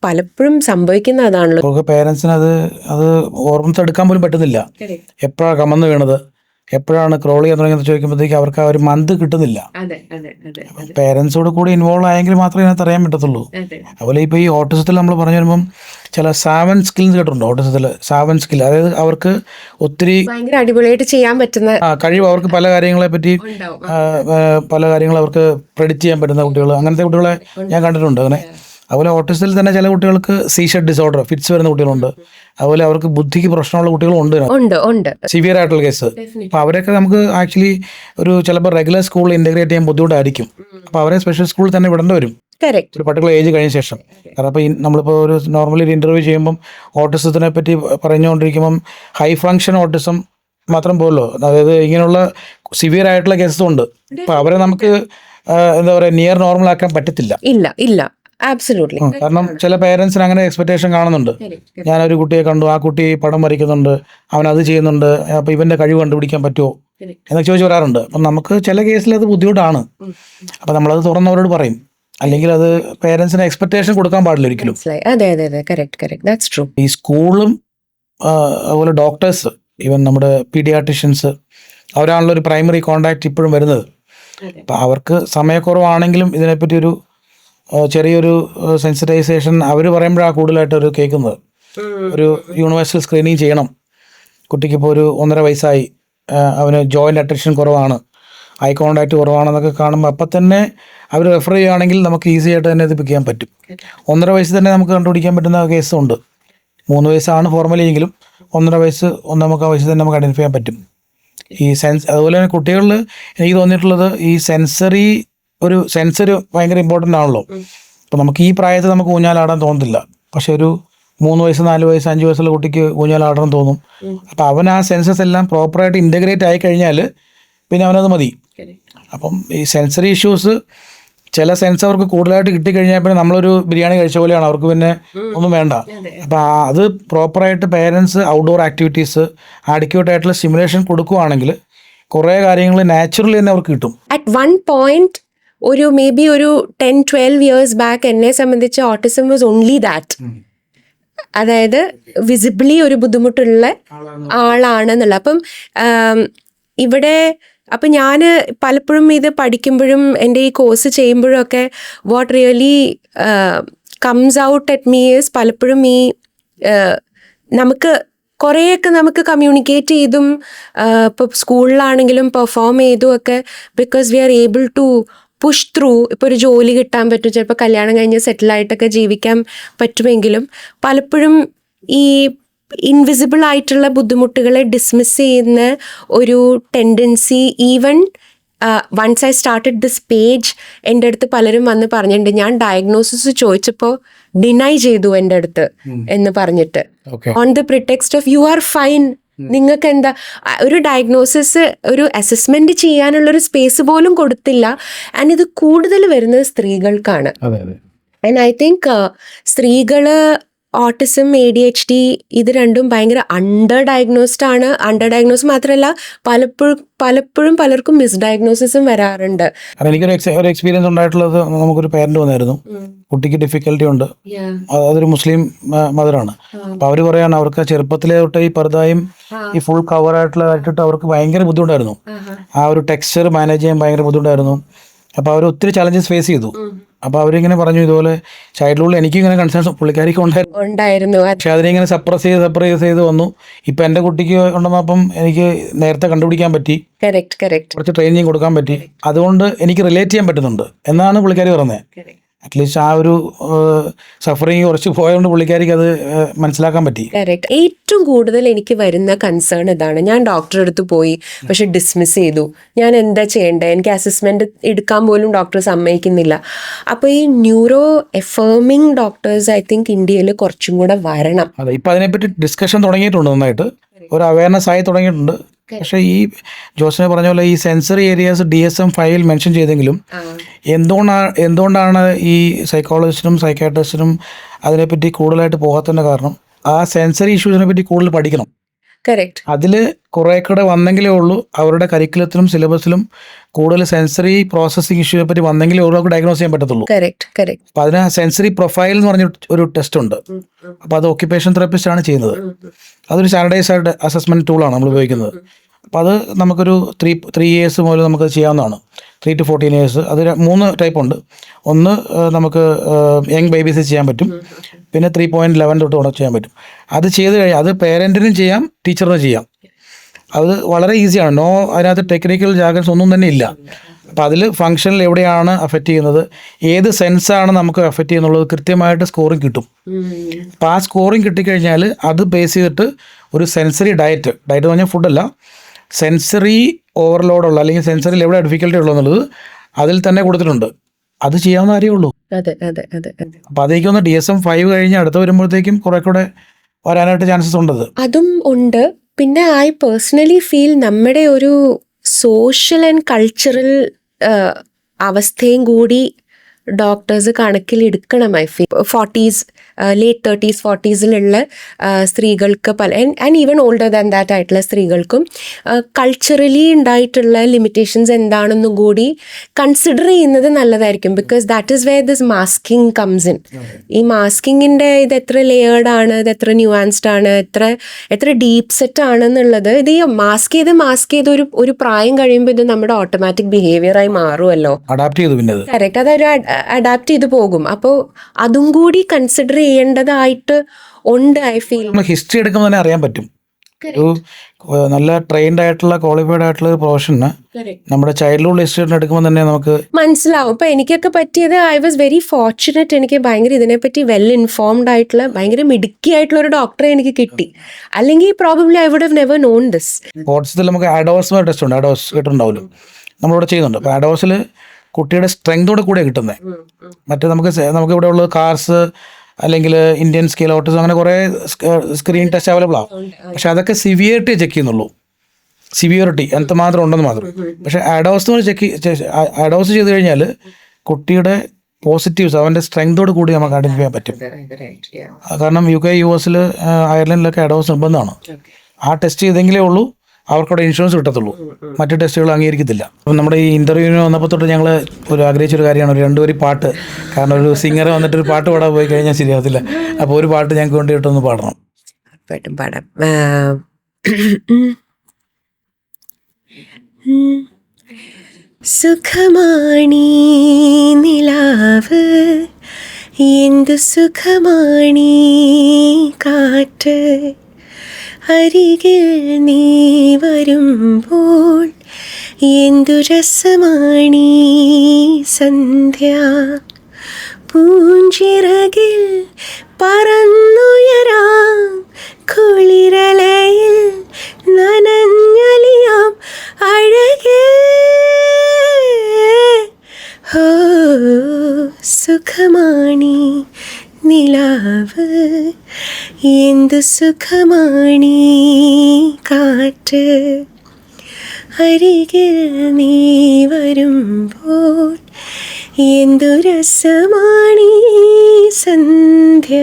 പലപ്പോഴും സംഭവിക്കുന്ന അതാണല്ലോ. പേരൻസിന് അത് ഓർമ്മിച്ചെടുക്കാൻ പോലും പറ്റുന്നില്ല. എപ്പോഴാണ് കമന്ന് വീണത്, എപ്പോഴാണ് ക്രോൾ ചെയ്യാൻ തുടങ്ങിയെന്ന് ചോദിക്കുമ്പോഴത്തേക്ക് അവർക്ക് ആ ഒരു മന്ത് കിട്ടുന്നില്ല. പേരൻസോട് കൂടി ഇൻവോൾവ് ആയെങ്കിൽ മാത്രമേ ഇതിനകത്ത് അറിയാൻ പറ്റത്തുള്ളൂ. അതുപോലെ ഇപ്പോൾ ഈ ഓട്ടിസത്തിൽ നമ്മൾ പറഞ്ഞു വരുമ്പം ചില 7 സ്കിൽസ് കേട്ടിട്ടുണ്ടോ? ഓട്ടിസത്തിൽ 7 സ്കിൽ, അതായത് അവർക്ക് ഒത്തിരി അടിപൊളിയായിട്ട് ചെയ്യാൻ പറ്റുന്ന കഴിവ്, അവർക്ക് പല കാര്യങ്ങളെ പറ്റി പല കാര്യങ്ങൾ അവർക്ക് പ്രെഡിക്റ്റ് ചെയ്യാൻ പറ്റുന്ന കുട്ടികൾ, അങ്ങനത്തെ കുട്ടികളെ ഞാൻ കണ്ടിട്ടുണ്ട്. അങ്ങനെ അതുപോലെ ഓട്ടിസത്തിൽ തന്നെ ചില കുട്ടികൾക്ക് സീഷർ ഡിസോർഡർ, ഫിറ്റ്സ് വരുന്ന കുട്ടികളുണ്ട്. അതുപോലെ അവർക്ക് ബുദ്ധിക്ക് പ്രശ്നമുള്ള കുട്ടികളും ഉണ്ട്, സിവിയർ ആയിട്ടുള്ള കേസ്. അപ്പോൾ അവരൊക്കെ നമുക്ക് ആക്ച്വലി ഒരു ചിലപ്പോൾ റെഗുലർ സ്കൂളിൽ ഇൻ്റഗ്രേറ്റ് ചെയ്യാൻ ബുദ്ധിമുട്ടായിരിക്കും. അപ്പോൾ അവരെ സ്പെഷ്യൽ സ്കൂളിൽ തന്നെ വിടേണ്ടി വരും ഒരു പർട്ടിക്കുലർ ഏജ് കഴിഞ്ഞ ശേഷം. കാരണം അപ്പോൾ നമ്മളിപ്പോൾ ഒരു നോർമലി ഒരു ഇൻ്റർവ്യൂ ചെയ്യുമ്പം ഓട്ടിസത്തിനെ പറ്റി പറഞ്ഞുകൊണ്ടിരിക്കുമ്പം ഹൈ ഫങ്ഷൻ ഓട്ടിസം മാത്രം പോലല്ലോ, അതായത് ഇങ്ങനെയുള്ള സിവിയർ ആയിട്ടുള്ള കേസസും ഉണ്ട്. അപ്പോൾ അവരെ നമുക്ക് എന്താ പറയുക, നിയർ നോർമൽ ആക്കാൻ പറ്റത്തില്ല. ഇല്ല ആബ്സല്യൂട്ട്ലി. കാരണം ചില പേരൻസിന് അങ്ങനെ എക്സ്പെക്ടേഷൻ കാണുന്നുണ്ട്. ഞാനൊരു കുട്ടിയെ കണ്ടു, ആ കുട്ടി പടം വരയ്ക്കുന്നുണ്ട്, അവൻ അത് ചെയ്യുന്നുണ്ട്, അപ്പോൾ ഇവൻ്റെ കഴിവ് കണ്ടുപിടിക്കാൻ പറ്റുമോ എന്നൊക്കെ ചോദിച്ചു വരാറുണ്ട്. അപ്പം നമുക്ക് ചില കേസിൽ അത് ബുദ്ധിമുട്ടാണ്. അപ്പോൾ നമ്മളത് തുറന്നവരോട് പറയും, അല്ലെങ്കിൽ അത് പേരൻസിന് എക്സ്പെക്ടേഷൻ കൊടുക്കാൻ പാടില്ല ഒരിക്കലും. ഈ സ്കൂളും അതുപോലെ ഡോക്ടേഴ്സ്, ഈവൻ നമ്മുടെ പീഡിയാട്രിഷ്യൻസ്, അവരാണല്ലോ ഒരു പ്രൈമറി കോണ്ടാക്ട് ഇപ്പോഴും വരുന്നത്. അപ്പം അവർക്ക് സമയക്കുറവാണെങ്കിലും ഇതിനെപ്പറ്റി ഒരു ചെറിയൊരു സെൻസിറ്റൈസേഷൻ അവർ പറയുമ്പോഴാണ് കൂടുതലായിട്ട് ഒരു കേൾക്കുന്നത്. ഒരു യൂണിവേഴ്സൽ സ്ക്രീനിങ് ചെയ്യണം, കുട്ടിക്കിപ്പോൾ ഒരു 1.5 വയസ്സായി, അവന് ജോയിൻ്റ് അറ്റൻഷൻ കുറവാണ്, ഐ കോണ്ടാക്റ്റ് കുറവാണെന്നൊക്കെ കാണുമ്പോൾ അപ്പം തന്നെ അവർ റെഫർ ചെയ്യുകയാണെങ്കിൽ നമുക്ക് ഈസി ആയിട്ട് തന്നെ ഇത് പിക്ക് ചെയ്യാൻ പറ്റും. 1.5 വയസ്സിൽ തന്നെ നമുക്ക് കണ്ടുപിടിക്കാൻ പറ്റുന്ന കേസുണ്ട്. 3 വയസ്സാണ് ഫോർമലി എങ്കിലും 1.5 വയസ്സ് 1 വയസ്സിൽ തന്നെ നമുക്ക് ഐഡൻറ്റിഫൈ ചെയ്യാൻ പറ്റും. ഈ അതുപോലെ തന്നെ കുട്ടികളിൽ എനിക്ക് തോന്നിയിട്ടുള്ളത് ഈ സെൻസറി ഭയങ്കര ഇമ്പോർട്ടൻ്റ് ആണല്ലോ. അപ്പോൾ നമുക്ക് ഈ പ്രായത്തിൽ നമുക്ക് ഊഞ്ഞാലാടാൻ തോന്നത്തില്ല, പക്ഷെ ഒരു 3 വയസ്സ് 4 വയസ്സ് 5 വയസ്സുള്ള കുട്ടിക്ക് ഊഞ്ഞാലാടണം തോന്നും. അപ്പോൾ അവൻ ആ സെൻസസ് എല്ലാം പ്രോപ്പറായിട്ട് ഇൻ്റഗ്രേറ്റ് ആയി കഴിഞ്ഞാൽ പിന്നെ അവനത് മതി. അപ്പം ഈ സെൻസറി ഇഷ്യൂസ് ചില സെൻസ് അവർക്ക് കൂടുതലായിട്ട് കിട്ടിക്കഴിഞ്ഞാൽ പിന്നെ നമ്മളൊരു ബിരിയാണി കഴിച്ച പോലെയാണ്, അവർക്ക് പിന്നെ ഒന്നും വേണ്ട. അപ്പം അത് പ്രോപ്പറായിട്ട് പേരൻസ് ഔട്ട്ഡോർ ആക്ടിവിറ്റീസ് ആഡിക്വേറ്റ് ആയിട്ടുള്ള സ്റ്റിമുലേഷൻ കൊടുക്കുകയാണെങ്കിൽ കുറേ കാര്യങ്ങൾ നാച്ചുറലി തന്നെ അവർക്ക് കിട്ടും. അറ്റ് വൺ പോയിന്റ് ഒരു മേ ബി ഒരു 10-12 years ബാക്ക് എന്നെ സംബന്ധിച്ച് ഓട്ടിസം വാസ് ഓൺലി ദാറ്റ്. അതായത് വിസിബിളി ഒരു ബുദ്ധിമുട്ടുള്ള ആളാണെന്നുള്ള. അപ്പം ഇവിടെ അപ്പം ഞാൻ പലപ്പോഴും ഇത് പഠിക്കുമ്പോഴും എൻ്റെ ഈ കോഴ്സ് ചെയ്യുമ്പോഴും ഒക്കെ what really comes out at me is പലപ്പോഴും ഈ നമുക്ക് കുറേയൊക്കെ നമുക്ക് കമ്മ്യൂണിക്കേറ്റ് ചെയ്തും ഇപ്പോൾ സ്കൂളിലാണെങ്കിലും പെർഫോം ചെയ്തും ഒക്കെ because we are able to push through. ഇപ്പോൾ ഒരു ജോലി കിട്ടാൻ പറ്റും, ചിലപ്പോൾ കല്യാണം കഴിഞ്ഞ് സെറ്റിലായിട്ടൊക്കെ ജീവിക്കാൻ പറ്റുമെങ്കിലും പലപ്പോഴും ഈ ഇൻവിസിബിൾ ആയിട്ടുള്ള ബുദ്ധിമുട്ടുകളെ ഡിസ്മിസ് ചെയ്യുന്ന ഒരു tendency even once I started this page എൻ്റെ അടുത്ത് പലരും വന്ന് പറഞ്ഞിട്ടുണ്ട്. ഞാൻ ഡയഗ്നോസിസ് ചോദിച്ചപ്പോൾ ഡിനൈ ചെയ്തു എൻ്റെ അടുത്ത് എന്ന് പറഞ്ഞിട്ട്, on the pretext of you are fine, നിങ്ങൾക്ക് എന്താ ഒരു ഡയഗ്നോസിസ് ഒരു അസസ്മെന്റ് ചെയ്യാനുള്ളൊരു സ്പേസ് പോലും കൊടുത്തില്ല. ആൻഡ് ഇത് കൂടുതൽ വരുന്നത് സ്ത്രീകൾക്കാണ്. ആൻഡ് ഐ തിങ്ക് സ്ത്രീകൾ ഓട്ടിസം ADHD ഇത് രണ്ടും ഭയങ്കര അണ്ടർ ഡയഗ്നോസ്ഡ് ആണ്. അണ്ടർ ഡയഗ്നോസ് മാത്രമല്ല പലപ്പോഴും പലർക്കും മിസ്ഡയഗ്നോസിസും വരാറുണ്ട്. എനിക്കൊരു എക്സ്പീരിയൻസ് ഉണ്ടായിട്ടുള്ളത്, നമുക്കൊരു പേരന്റ് വന്നായിരുന്നു, കുട്ടിക്ക് ഡിഫിക്കൽറ്റി ഉണ്ട്, അതൊരു മുസ്ലിം മദറാണ്. അപ്പോൾ അവർ പറയാണ് അവർക്ക് ചെറുപ്പത്തിലെ തൊട്ട് ഈ പർദ്ദയും ഈ ഫുൾ കവറായിട്ടുള്ള ഇട്ടിട്ട് അവർക്ക് ഭയങ്കര ബുദ്ധിമുട്ടായിരുന്നു. ആ ഒരു ടെക്സ്ചർ മാനേജ് ചെയ്യാൻ ഭയങ്കര ബുദ്ധിമുട്ടായിരുന്നു. അപ്പോൾ അവർ ഒത്തിരി ചലഞ്ചസ് ഫേസ് ചെയ്തു. അപ്പോൾ അവരിങ്ങനെ പറഞ്ഞു ഇതുപോലെ ചൈൽഡ്ഹുഡിൽ എനിക്കിങ്ങനെ കൺസേൺസ് പുള്ളിക്കാരിക്ക് ഉണ്ടായിരുന്നു. പക്ഷെ അതിനിങ്ങനെ സപ്രസ് ചെയ്ത് വന്നു. ഇപ്പം എൻ്റെ കുട്ടിക്ക് ഉണ്ടെന്നപ്പം എനിക്ക് നേരത്തെ കണ്ടുപിടിക്കാൻ പറ്റി, കുറച്ച് ട്രെയിനിങ് കൊടുക്കാൻ പറ്റി. അതുകൊണ്ട് എനിക്ക് റിലേറ്റ് ചെയ്യാൻ പറ്റുന്നുണ്ട് എന്നാണ് പുള്ളിക്കാരി പറഞ്ഞത്. അറ്റ്ലീസ്റ്റ് ആ ഒരു സഫറിങ് കുറച്ച് പോയതുകൊണ്ട് പുള്ളിക്കാരിക്ക് അത് മനസ്സിലാക്കാൻ പറ്റി. ഏറ്റവും കൂടുതൽ എനിക്ക് വരുന്ന കൺസേൺ ഇതാണ്. ഞാൻ ഡോക്ടറെ അടുത്ത് പോയി, പക്ഷെ ഡിസ്മിസ് ചെയ്തു. ഞാൻ എന്താ ചെയ്യേണ്ടത്? എനിക്ക് അസസ്മെന്റ് എടുക്കാൻ പോലും ഡോക്ടർ സമ്മതിക്കുന്നില്ല. അപ്പോൾ ഈ ന്യൂറോ എഫേമിംഗ് ഡോക്ടേഴ്സ് ഐ തിങ്ക് ഇന്ത്യയിൽ കുറച്ചും കൂടെ വരണം. അതെ, ഇപ്പം അതിനെപ്പറ്റി ഡിസ്കഷൻ തുടങ്ങിയിട്ടുണ്ട്, നന്നായിട്ട് ഒരു അവയർനെസ് ആയി തുടങ്ങിയിട്ടുണ്ട്. പക്ഷേ ഈ ജോസിനെ പറഞ്ഞ പോലെ ഈ സെൻസറി ഏരിയാസ് DSM-5 മെൻഷൻ ചെയ്തെങ്കിലും എന്തുകൊണ്ടാണ് ഈ സൈക്കോളജിസ്റ്റിനും സൈക്കാട്രിസ്റ്റിനും അതിനെപ്പറ്റി കൂടുതലായിട്ട് പോകാത്തതിൻ്റെ കാരണം ആ സെൻസറി ഇഷ്യൂസിനെ പറ്റി കൂടുതൽ പഠിക്കണം. അതിൽ കുറേ കൂടെ വന്നെങ്കിലേ ഉള്ളൂ അവരുടെ കരിക്കുലത്തിലും സിലബസിലും കൂടുതൽ സെൻസറി പ്രോസസ്സിംഗ് ഇഷ്യൂനെ പറ്റി വന്നെങ്കിലേ ഉള്ളൂ അവർക്ക് ഡയഗ്നോസ് ചെയ്യാൻ പറ്റത്തുള്ളൂ. അപ്പോൾ അതിന് സെൻസറി പ്രൊഫൈൽ എന്ന് പറഞ്ഞ ഒരു ടെസ്റ്റ് ഉണ്ട്. അപ്പോൾ അത് ഓക്യുപ്പേഷൻ തെറാപ്പിസ്റ്റ് ആണ് ചെയ്യുന്നത്. അതൊരു സ്റ്റാൻഡർഡൈസ്ഡ് അസസ്മെൻറ്റ് ടൂളാണ് നമ്മൾ ഉപയോഗിക്കുന്നത്. അപ്പോൾ അത് നമുക്കൊരു 3 years മുതൽ നമുക്ക് ചെയ്യാവുന്നതാണ്. 3 to 14 years. അത് 3 ടൈപ്പ് ഉണ്ട്. ഒന്ന് നമുക്ക് യങ് ബേബീസ് ചെയ്യാൻ പറ്റും, പിന്നെ 3.11 തൊട്ട് ചെയ്യാൻ പറ്റും. അത് ചെയ്ത് കഴിഞ്ഞാൽ അത് പേരൻറ്റിനും ചെയ്യാം, ടീച്ചറിനും ചെയ്യാം. അത് വളരെ ഈസിയാണ്. അതിനകത്ത് ടെക്നിക്കൽ ജാർഗൻസ് ഒന്നും തന്നെ ഇല്ല. അപ്പോൾ അതിൽ ഫങ്ഷനിൽ എവിടെയാണ് അഫക്റ്റ് ചെയ്യുന്നത്, ഏത് സെൻസാണ് നമുക്ക് അഫക്റ്റ് ചെയ്യുന്നുള്ളത് കൃത്യമായിട്ട് സ്കോറിങ് കിട്ടും. അപ്പോൾ ആ സ്കോറിങ് കിട്ടിക്കഴിഞ്ഞാൽ അത് ബേസ് ചെയ്തിട്ട് ഒരു സെൻസറി ഡയറ്റ് എന്ന് പറഞ്ഞാൽ ഫുഡല്ല, സെൻസറി ഓവർലോഡുള്ള അല്ലെങ്കിൽ സെൻസറിയിൽ എവിടെ ഡിഫിക്കൽറ്റി ഉള്ളതെന്നുള്ളത് അതിൽ തന്നെ കൊടുത്തിട്ടുണ്ട്. അത് ചെയ്യാവുന്ന കാര്യമേ ഉള്ളൂ. അപ്പോൾ അതേക്ക് ഒന്ന് DSM-5 കഴിഞ്ഞ് അടുത്ത് വരുമ്പോഴത്തേക്കും കുറെ കൂടെ വരാനായിട്ട് ചാൻസസ് ഉണ്ടത്. അതും ഉണ്ട്. പിന്നെ ഐ പേഴ്സണലി ഫീൽ നമ്മുടെ ഒരു സോഷ്യൽ ആൻഡ് കൾച്ചറൽ അവസ്ഥയും കൂടി ഡോക്ടേഴ്സ് കണക്കിലെടുക്കണം. I feel 40s, late 30s, 40s സ്ത്രീകൾക്ക് and even older than that ആയിട്ടുള്ള സ്ത്രീകൾക്കും കൾച്ചറലി ഉണ്ടായിട്ടുള്ള ലിമിറ്റേഷൻസ് എന്താണെന്നും കൂടി കൺസിഡർ ചെയ്യുന്നത് നല്ലതായിരിക്കും. Because that is wear this masking comes in. ഈ മാസ്കിങ്ങിൻ്റെ ഇത് എത്ര ലെയേർഡ് ആണ്, ഇത് എത്ര ന്യൂആൻസ്ഡ് ആണ്, എത്ര ഡീപ്പ് സെറ്റ് ആണെന്നുള്ളത് ഇത് ഈ മാസ്ക് ചെയ്ത് ഒരു പ്രായം കഴിയുമ്പോൾ ഇത് നമ്മുടെ ഓട്ടോമാറ്റിക് ബിഹേവിയറായി മാറുമല്ലോ. കറക്റ്റ്, അതൊരു അഡാപ്റ്റ് ചെയ്ത് പോകും. അപ്പോൾ അതും കൂടി കൺസിഡർ ചെയ്യേണ്ടതായിട്ട് ഉണ്ട്. ഐ ഫീൽ ഹിസ്റ്ററി എടുക്കുമ്പോൾ തന്നെ അറിയാൻ പറ്റും. ഒരു നല്ല ട്രെയിൻഡ് ആയിട്ടുള്ള ക്വാളിഫൈഡ് ആയിട്ടുള്ള ഒരു പ്രൊഫഷന് നമ്മുടെ ചൈൽഡ്ഹുഡ് ഹിസ്റ്ററി എടുക്കുമ്പോൾ തന്നെ നമുക്ക് മനസ്സിലാവും. ഇപ്പം എനിക്കൊക്കെ പറ്റിയത് ഐ വാസ് വെരി ഫോർച്ചുനേറ്റ്. എനിക്ക് ഭയങ്കര ഇതിനെപ്പറ്റി വെൽ ഇൻഫോംഡ് ആയിട്ടുള്ള ഭയങ്കര മിടുക്കി ആയിട്ടുള്ള ഒരു ഡോക്ടറെ എനിക്ക് കിട്ടി. അല്ലെങ്കിൽ probably I would have never known this. സ്പോർട്സിൽ നമുക്ക് അഡോസ് ടെസ്റ്റ് ഉണ്ട്, അഡോസ് കേട്ടിട്ടുണ്ടാവില്ല, നമ്മളിവിടെ ചെയ്യുന്നുണ്ട്. അപ്പോൾ അഡോസിൽ കുട്ടിയുടെ സ്ട്രെങ്തോടെ കൂടെ കിട്ടുന്നത്. മറ്റേ നമുക്ക് ഇവിടെ ഉള്ളത് കാർസ് അല്ലെങ്കിൽ ഇന്ത്യൻ സ്കെയിൽ ഓട്ടിസം അങ്ങനെ കുറേ സ്ക്രീൻ ടെസ്റ്റ് അവൈലബിൾ ആണ്. പക്ഷെ അതൊക്കെ സിവിയറിറ്റി ചെക്ക് ചെയ്യുന്നുള്ളൂ, സിവിയറിറ്റി എന്ത് മാത്രം ഉണ്ടെന്ന് മാത്രം. പക്ഷെ അഡോസ് ചെയ്ത് കഴിഞ്ഞാൽ കുട്ടിയുടെ പോസിറ്റീവ്സ് അവൻ്റെ സ്ട്രെങ്തോട് കൂടി നമുക്ക് ഐഡൻറ്റിഫൈ ചെയ്യാൻ പറ്റും. കാരണം UK US അയർലൻഡിലൊക്കെ അഡോസ് നിർബന്ധമാണ്. ആ ടെസ്റ്റ് ചെയ്തെങ്കിലേ ഉള്ളൂ അവർക്കവിടെ ഇൻഷുറൻസ് കിട്ടത്തുള്ളൂ, മറ്റു ടെസ്റ്റുകൾ അംഗീകരിക്കത്തില്ല. അപ്പം നമ്മുടെ ഈ ഇൻ്റർവ്യൂവിന് വന്നപ്പോൾ തൊട്ട് ഞങ്ങൾ ആഗ്രഹിച്ചൊരു കാര്യമാണ് ഒരു 2 വരി പാട്ട്. കാരണം ഒരു സിംഗർ വന്നിട്ടൊരു പാട്ട് പാടാൻ പോയി കഴിഞ്ഞാൽ ശരിയാകത്തില്ല. അപ്പോൾ ഒരു പാട്ട് ഞങ്ങൾക്ക് വേണ്ടിയിട്ടൊന്ന് പാടണം. പാടാം. സുഖമാണീ നിലാവ്, എന്തു സുഖമാണീ കാറ്റ്, അരികിൽ നീ വരുമ്പോൾ എന്തു രസമാണീ സന്ധ്യ, പൂഞ്ചിറകിൽ പറന്നുയരാം, കുളിരലയിൽ നനഞ്ഞലിയാം അഴകേ. ഹോ സുഖമാണീ നിലാവ്, എന്തു സുഖമാണീ കാറ്റ്, അരികിൽ നീ വരുമ്പോൾ എന്തു രസമാണീ സന്ധ്യ.